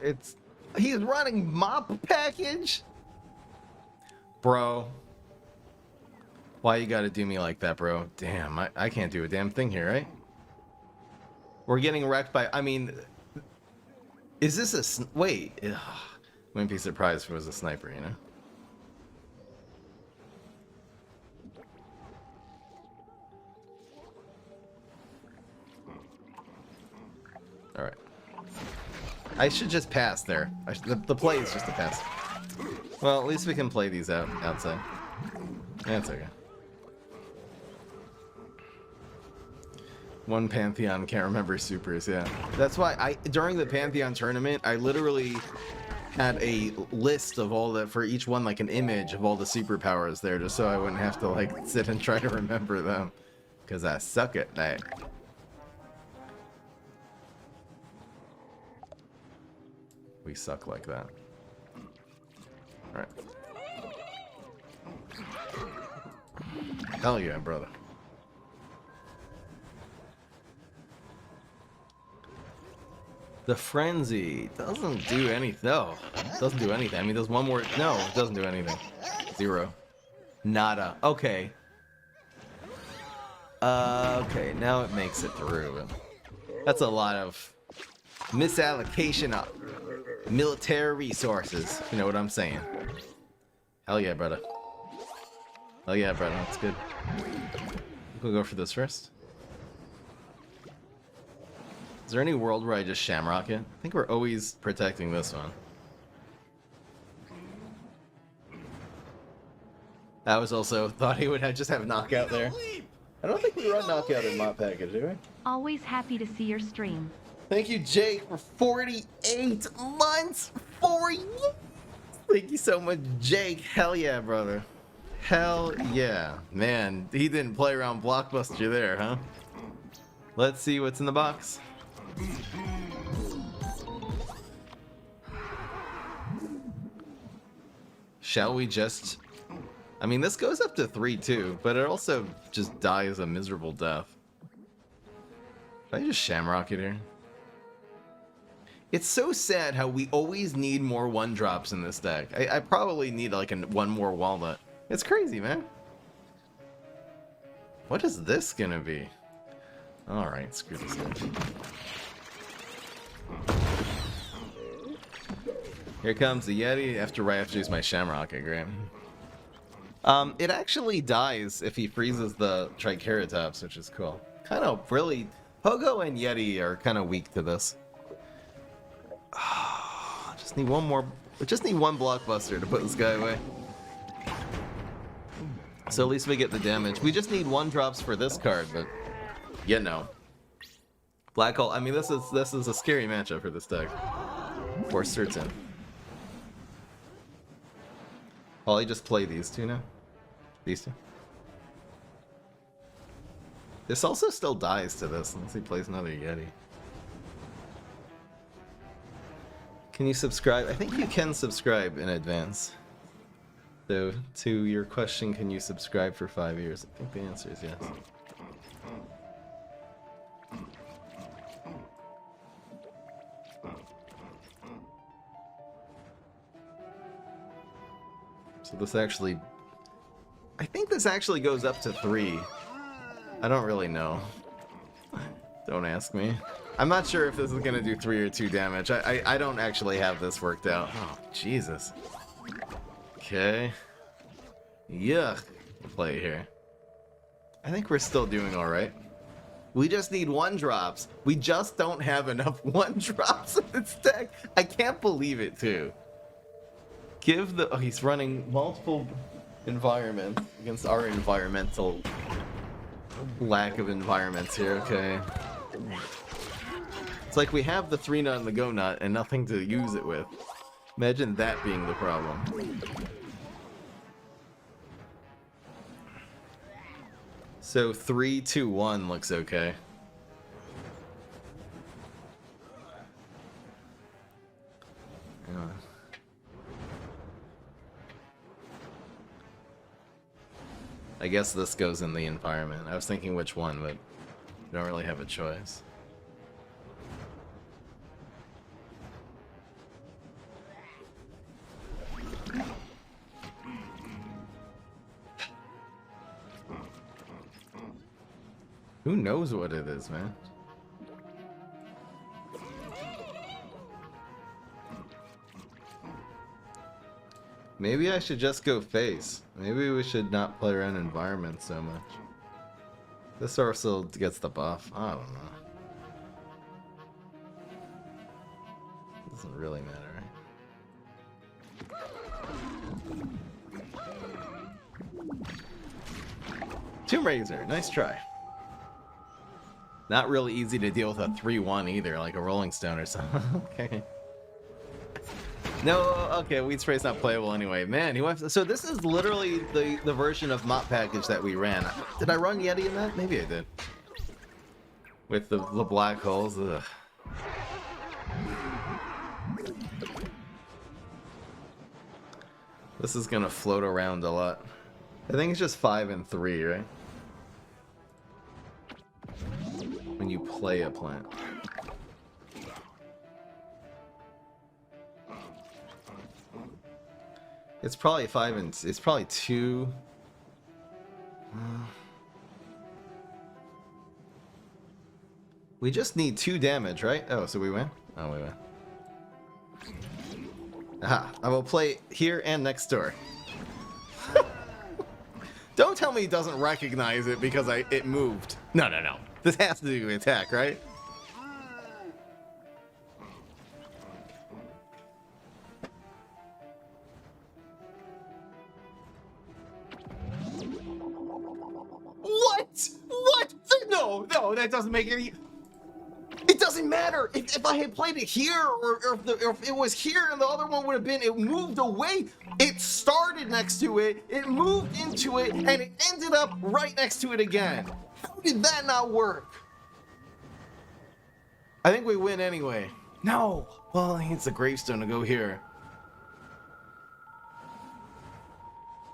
he's running mop package? Bro. Why you gotta do me like that, bro? Damn, I can't do a damn thing here, right? We're getting wrecked by, I mean, is this a, wait. Ugh. Wouldn't be surprised if it was a sniper, you know? Alright. I should just pass there. The play is just a pass. Well, at least we can play these outside. That's okay. One Pantheon, can't remember supers, yeah. That's why during the Pantheon tournament, I literally had a list of all for each one, like an image of all the superpowers there, just so I wouldn't have to like sit and try to remember them. Because I suck at that. We suck like that. Alright. Hell yeah, brother. The frenzy doesn't do anything. No, it doesn't do anything. I mean, there's one more. No, it doesn't do anything. 0. Nada. Okay. Okay, now it makes it through. That's a lot of misallocation of military resources. You know what I'm saying? Hell yeah, brother. Hell yeah, brother. That's good. We'll go for this first. Is there any world where I just shamrock it? I think we're always protecting this one. I was also thought he would just have knockout there. I don't think we run knockout in Mop Package, do we? Always happy to see your stream. Thank you, Jake, for 48 months. 4 years. Thank you so much, Jake. Hell yeah, brother. Hell yeah. Man, he didn't play around Blockbuster there, huh? Let's see what's in the box. Shall we just... I mean, this goes up to 3 too, but it also just dies a miserable death. Should I just Shamrock it here? It's so sad how we always need more 1-drops in this deck. I probably need like one more walnut. It's crazy, man. What is this gonna be? Alright, screw this up. Here comes the Yeti right after I use my Shamrock Graham. It actually dies if he freezes the Triceratops, which is cool. Kind of really... Pogo and Yeti are kind of weak to this. Just need one more... Just need one Blockbuster to put this guy away. So at least we get the damage. We just need 1-drops for this card, but... You know. Black Hole... I mean, this is a scary matchup for this deck. For certain. I'll just play these two now. These two. This also still dies to this unless he plays another Yeti. Can you subscribe? I think you can subscribe in advance. So, to your question, can you subscribe for 5 years? I think the answer is yes. So this actually... I think this actually goes up to 3. I don't really know. Don't ask me. I'm not sure if this is gonna do 3 or 2 damage. I don't actually have this worked out. Oh, Jesus. Okay. Yuck. Play here. I think we're still doing alright. We just need 1-drops. We just don't have enough 1-drops in this deck. I can't believe it, too. Give the... Oh, he's running multiple environments against our environmental... lack of environments here, okay. It's like we have the 3-nut and the go-nut and nothing to use it with. Imagine that being the problem. So 3, 2, 1 looks okay. Yeah. I guess this goes in the environment. I was thinking which one, but I don't really have a choice. Who knows what it is, man? Maybe I should just go face. Maybe we should not play around environment so much. This also gets the buff. I don't know. Doesn't really matter, right? Tomb Raiser, nice try. Not really easy to deal with a 3-1 either, like a Rolling Stone or something. Okay. No, okay, Weed Spray's not playable anyway. Man, he went... So this is literally the version of Mop Package that we ran. Did I run Yeti in that? Maybe I did. With the black holes. Ugh. This is gonna float around a lot. I think it's just 5 and 3, right? When you play a plant. It's probably 5 and... It's probably 2... We just need 2 damage, right? Oh, so we win? Oh, we win. Aha, I will play here and next door. Don't tell me he doesn't recognize it because it moved. No, no, no. This has to do with attack, right? What? What? No, no, that doesn't make any... It doesn't matter. If I had played it here, or if it was here and the other one would have been, it moved away. It started next to it, it moved into it, and it ended up right next to it again. How did that not work? I think we win anyway. No. Well, he needs the gravestone to go here.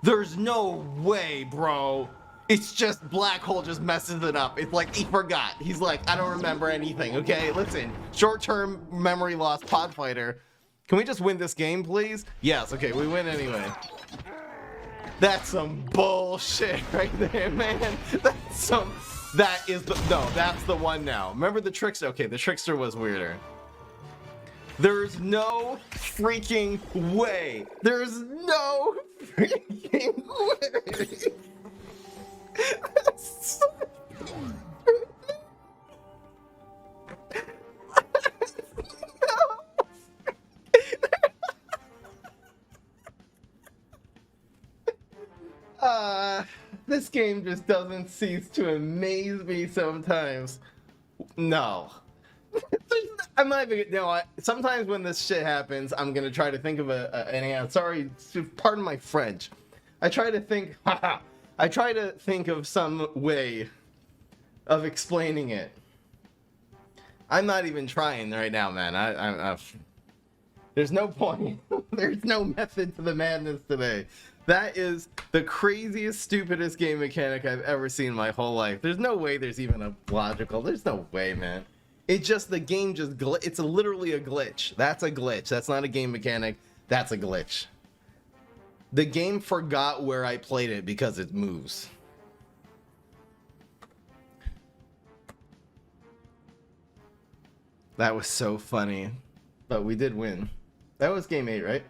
There's no way, bro. It's just Black Hole just messes it up. It's like he forgot. He's like, I don't remember anything, okay? Listen, short-term memory loss pod fighter. Can we just win this game, please? Yes, okay, we win anyway. That's some bullshit right there, man. That is the, no, that's the one now. Remember the trickster? Okay, the trickster was weirder. There's no freaking way. There's no freaking way. This game just doesn't cease to amaze me sometimes. No. I'm not even, you know what? Sometimes when this shit happens, I'm gonna try to think of an answer. Sorry, pardon my French. I try to think of some way of explaining it. I'm not even trying right now, man. There's no point. There's no method to the madness today. That is the craziest, stupidest game mechanic I've ever seen in my whole life. There's no way there's even a logical. There's no way, man. The game just it's literally a glitch. That's a glitch. That's not a game mechanic. That's a glitch. The game forgot where I played it because it moves. That was so funny. But we did win. That was game 8, right?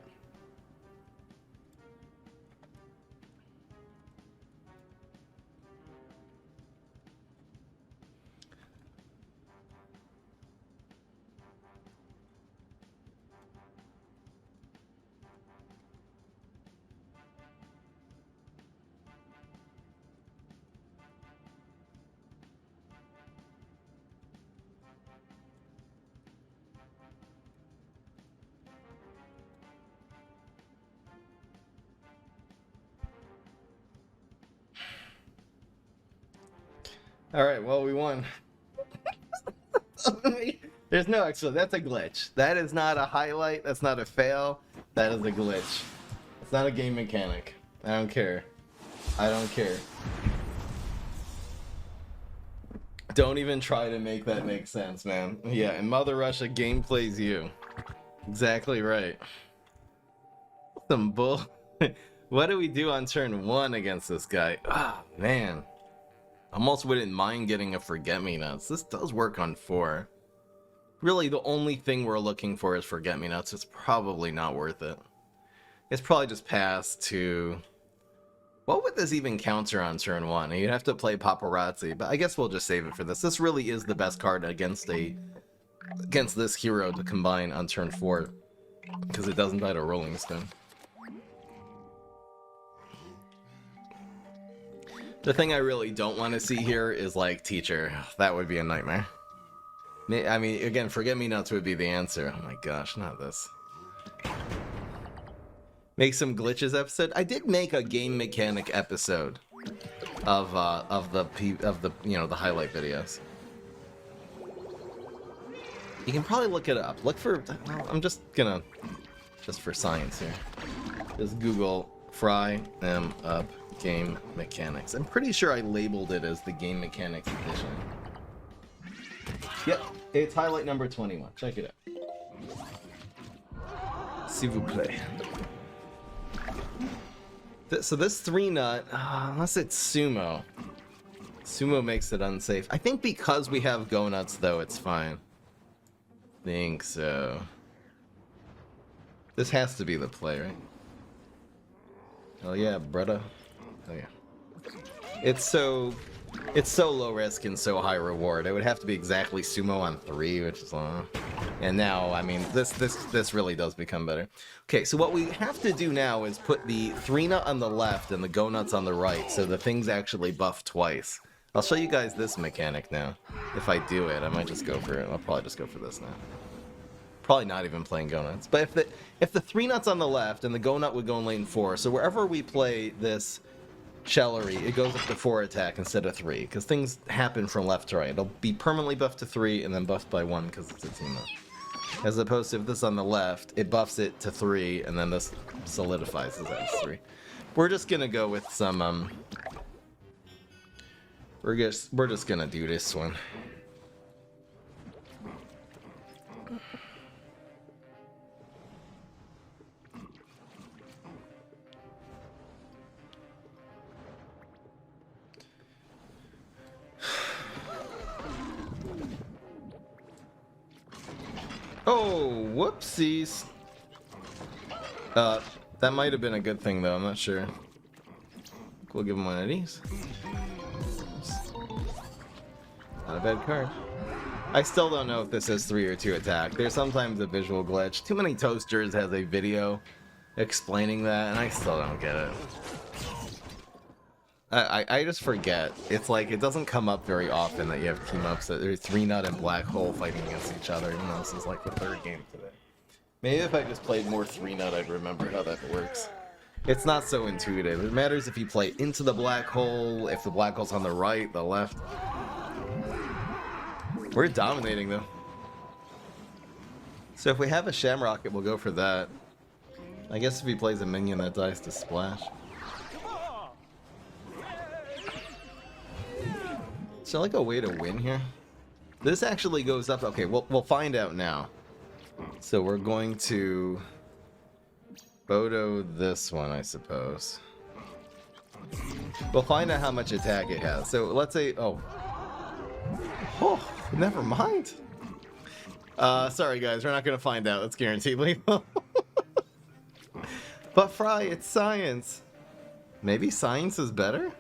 All right, well, we won. There's no extra. That's a glitch. That is not a highlight. That's not a fail. That is a glitch. It's not a game mechanic. I don't care. I don't care. Don't even try to make that make sense, man. Yeah, in Mother Russia, game plays you. Exactly right. Some bull. What do we do on turn 1 against this guy? Ah, oh, man. Almost wouldn't mind getting a Forget-Me-Nuts. This does work on 4. Really, the only thing we're looking for is Forget-Me-Nuts. It's probably not worth it. It's probably just pass to... What would this even counter on turn 1? You'd have to play Paparazzi, but I guess we'll just save it for this. This really is the best card against this hero to combine on turn 4, because it doesn't die to Rolling Stone. The thing I really don't want to see here is, like, Teacher. That would be a nightmare. I mean, again, Forget-Me-Nuts would be the answer. Oh my gosh, not this. Make some glitches episode. I did make a game mechanic episode of the you know, the highlight videos. You can probably look it up. Look for, I'm just for science here. Just Google Fry them up game mechanics. I'm pretty sure I labeled it as the game mechanics edition. Yep, it's highlight number 21. Check it out. S'il vous plaît. So this 3-nut, unless it's Sumo. Sumo makes it unsafe. I think because we have Go-Nuts, though, it's fine. Think so. This has to be the play, right? Oh yeah, brother. Oh yeah. It's so low risk and so high reward. It would have to be exactly Sumo on 3, which is and now, I mean, this really does become better. Okay, so what we have to do now is put the 3-nut on the left and the Go-Nuts on the right, so the thing's actually buffed twice. I'll show you guys this mechanic now. If I do it, I might just go for it. I'll probably just go for this now. Probably not even playing go nuts. But if the 3 nuts on the left and the go nut would go in lane 4, so wherever we play this Celery, it goes up to 4 attack instead of 3, because things happen from left to right. It'll be permanently buffed to 3 and then buffed by 1 because it's a team up. As opposed to if this on the left, it buffs it to 3 and then this solidifies it as 3. We're just gonna go with some we're just gonna do this one. Oh, whoopsies. That might have been a good thing, though. I'm not sure. We'll give him one of these. Not a bad card. I still don't know if this is 3 or 2 attack. There's sometimes a visual glitch. Too Many Toasters has a video explaining that, and I still don't get it. I just forget. It's like, it doesn't come up very often that you have team-ups that there's 3 Nut and Black Hole fighting against each other. You know, this is like the 3rd game today. Maybe if I just played more 3 Nut, I'd remember how that works. It's not so intuitive. It matters if you play into the Black Hole, if the Black Hole's on the right, the left. We're dominating, though. So if we have a Shamrocket, we'll go for that. I guess if he plays a minion that dies to Splash. Is there like a way to win here? This actually goes up. Okay, we'll find out now. So we're going to Bodo this one, I suppose. We'll find out how much attack it has. So let's say, oh, never mind. Sorry guys, we're not gonna find out. That's guaranteed lethal. But Fry, it's science. Maybe science is better?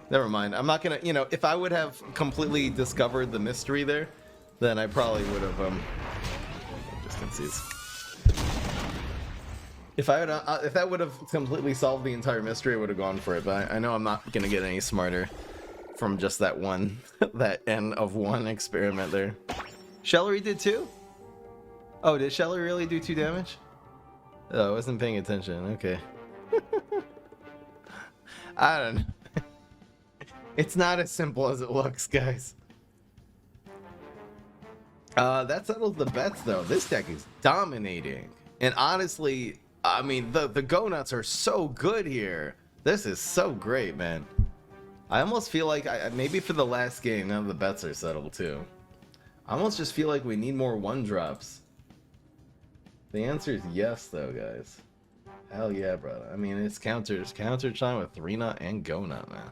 Never mind. I'm not gonna, you know, if I would have completely discovered the mystery there, then I probably would have, distances. If that would have completely solved the entire mystery, I would have gone for it, but I know I'm not gonna get any smarter from just that one, that N of 1 experiment there. Celery did 2? Oh, did Celery really do 2 damage? Oh, I wasn't paying attention. Okay. I don't know. It's not as simple as it looks, guys. That settles the bets, though. This deck is dominating. And honestly, I mean, the go nuts are so good here. This is so great, man. I almost feel like, maybe for the last game, now the bets are settled, too. I almost just feel like we need more 1-drops. The answer is yes, though, guys. Hell yeah, brother. I mean, it's counter time with 3 nut and go nut, man.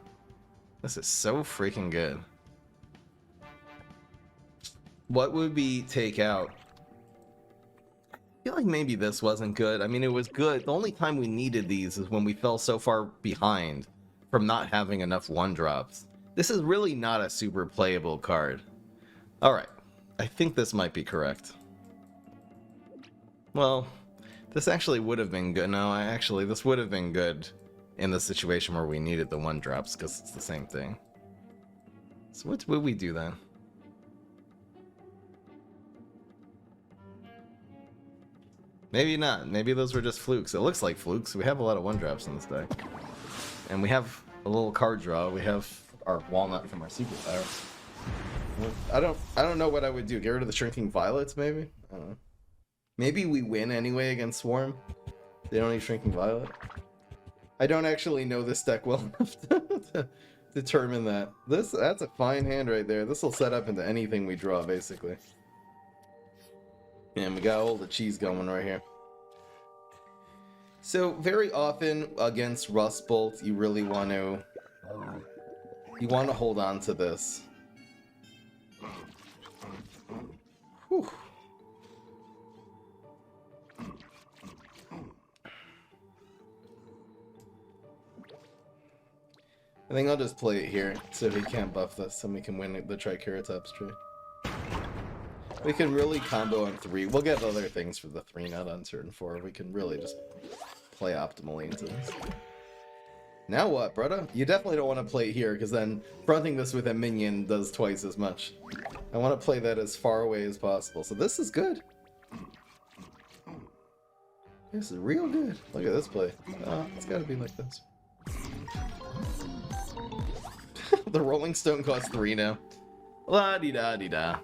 This is so freaking good. What would we take out? I feel like maybe this wasn't good. I mean, it was good. The only time we needed these is when we fell so far behind from not having enough 1-drops. This is really not a super playable card. Alright. I think this might be correct. Well, this actually would have been good. No, this would have been good in the situation where we needed the 1-drops, because it's the same thing. So what would we do then? Maybe not. Maybe those were just flukes. It looks like flukes. We have a lot of 1-drops in this deck. And we have a little card draw. We have our walnut from our superpower. I don't know what I would do. Get rid of the shrinking violets, maybe? I don't know. Maybe we win anyway against Swarm. They don't need shrinking violet. I don't actually know this deck well enough to determine that. That's a fine hand right there. This will set up into anything we draw, basically. And we got all the cheese going right here. So very often against Rust Bolt, you really want to hold on to this. Whew. I think I'll just play it here, so he can't buff this, and we can win the Triceratops tree. We can really combo on 3. We'll get other things for the 3 nut on turn 4. We can really just play optimally into this. Now what, brother? You definitely don't want to play here, because then fronting this with a minion does twice as much. I want to play that as far away as possible. So this is good. This is real good. Look at this play. Oh, it's got to be like this. The Rolling Stone costs 3 now. La-di-da-di-da.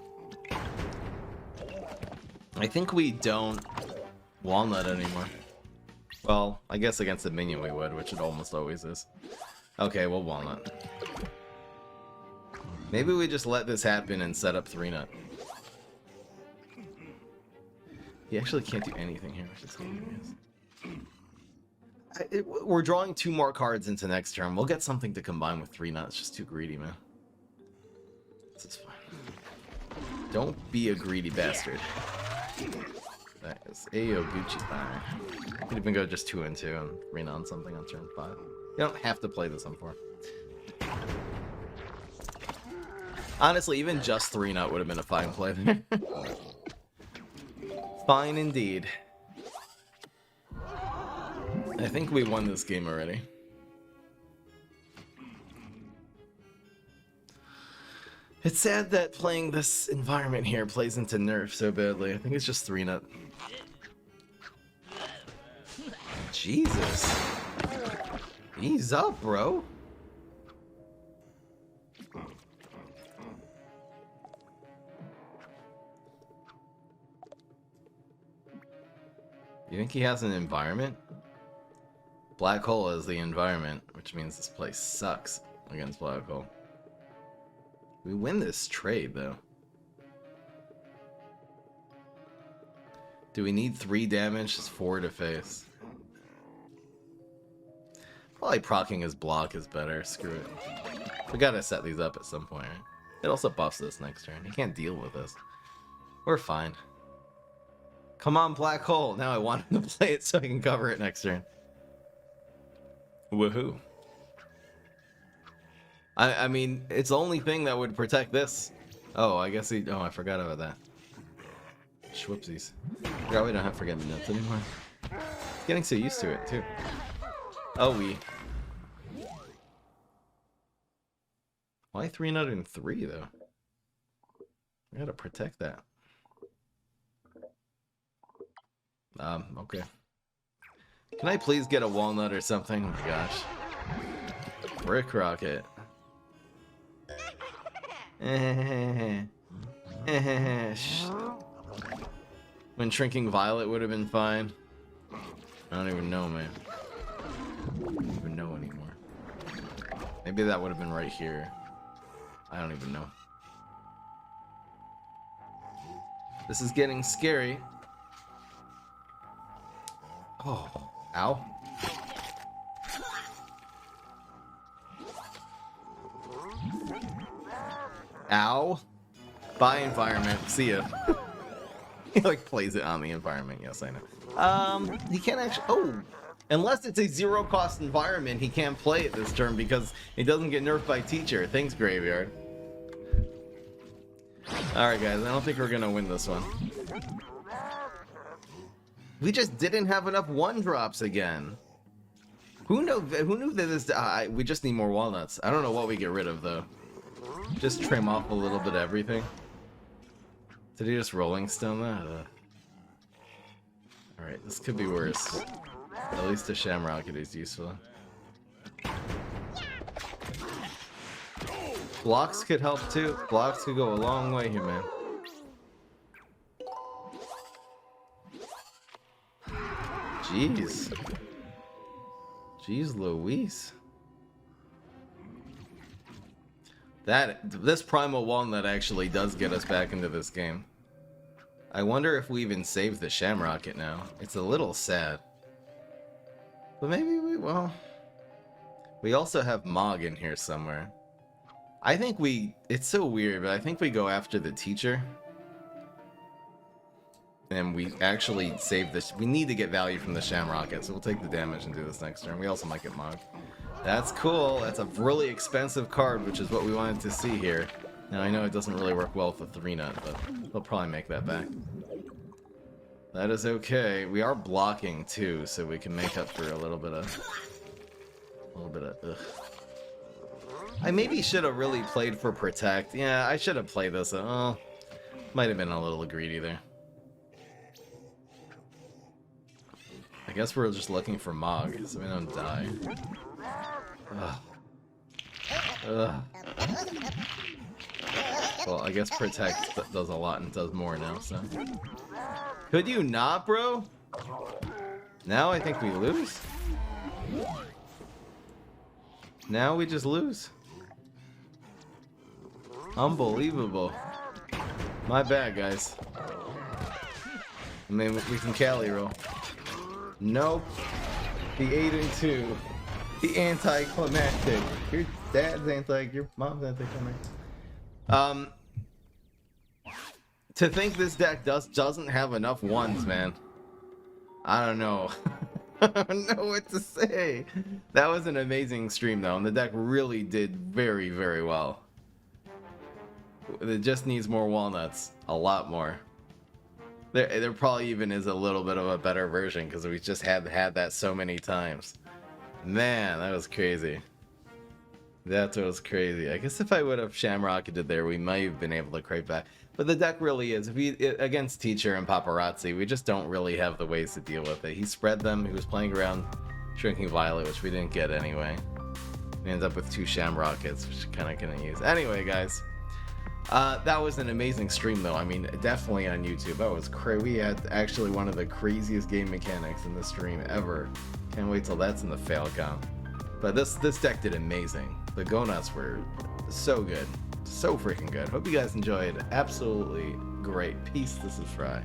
I think we don't walnut anymore. Well, I guess against the minion we would, which it almost always is. Okay, well, walnut. Maybe we just let this happen and set up 3-nut. He actually can't do anything here, which is hilarious. We're drawing 2 more cards into next turn. We'll get something to combine with 3-nut. It's just too greedy, man. This is fine. Don't be a greedy bastard. That is Ayo Gucci Pie. You could even go just 2 and 2 and rain on something on turn 5. You don't have to play this on 4. Honestly, even just 3-nut would have been a fine play there. Fine indeed. I think we won this game already. It's sad that playing this environment here plays into nerf so badly. I think it's just 3-nut. Jesus. Ease up, bro. You think he has an environment? Black hole is the environment, which means this place sucks against black hole. We win this trade, though. Do we need 3 damage? Just 4 to face. Probably proccing his block is better. Screw it. We gotta set these up at some point, right? It also buffs this next turn. He can't deal with this. We're fine. Come on, black hole. Now I want him to play it so I can cover it next turn. Woohoo. I mean, it's the only thing that would protect this. Oh, I guess he... Oh, I forgot about that. Schwipsies. Yeah, we don't have forget me notes anymore. Getting so used to it, too. Oh, we... Why 3-nut and 3, though? We gotta protect that. Okay. Can I please get a walnut or something? Oh my gosh. Brick rocket. When shrinking violet would have been fine. I don't even know, man. I don't even know anymore. Maybe that would have been right here. I don't even know. This is getting scary. Oh, ow. Ow. Bye, environment. See ya. He like plays it on the environment. Yes, I know. He can't actually... Oh! Unless it's a zero-cost environment, he can't play it this turn because it doesn't get nerfed by teacher. Thanks, Graveyard. Alright, guys. I don't think we're gonna win this one. We just didn't have enough 1-drops again. Who knew that this... we just need more walnuts. I don't know what we get rid of, though. Just trim off a little bit of everything. Did he just Rolling Stone that? Alright, this could be worse. At least a Shamrocket is useful. Blocks could help too. Blocks could go a long way here, man. Jeez. Jeez Louise. This Primal Walnut actually does get us back into this game. I wonder if we even saved the Shamrocket now. It's a little sad. But maybe we also have Mog in here somewhere. I think it's so weird, but I think we go after the teacher. And we actually save this. We need to get value from the Shamrocket, so we'll take the damage and do this next turn. We also might get Mog. That's cool. That's a really expensive card, which is what we wanted to see here. Now, I know it doesn't really work well with the 3-nut, but we'll probably make that back. That is okay. We are blocking, too, so we can make up for a little bit of A little bit of ugh. I maybe should have really played for Protect. Yeah, I should have played this. Oh, might have been a little greedy there. I guess we're just looking for Mog, so we don't die. Ugh. Ugh. Well, I guess Protect does a lot and does more now, so... Could you not, bro? Now I think we lose. Now we just lose. Unbelievable. My bad, guys. I mean, we can Cali roll. Nope. The 8-2. The anticlimactic. Your dad's your mom's anticlimactic. To think this deck doesn't have enough ones, man. I don't know. I don't know what to say. That was an amazing stream, though, and the deck really did very, very well. It just needs more walnuts. A lot more. There probably even is a little bit of a better version, because we just had that so many times. Man, that was crazy. That was crazy. I guess if I would have Shamrocketed there, we might have been able to creep back. But the deck really is. Against Teacher and Paparazzi, we just don't really have the ways to deal with it. He spread them. He was playing around Shrinking Violet, which we didn't get anyway. We ended up with 2 Shamrockets, which kind of couldn't use. Anyway, guys. That was an amazing stream, though. I mean, definitely on YouTube. That was crazy. We had actually one of the craziest game mechanics in the stream ever. Can't wait till that's in the fail count. But this deck did amazing. The Go Nuts were so good. So freaking good. Hope you guys enjoyed. Absolutely great. Peace. This is Fry.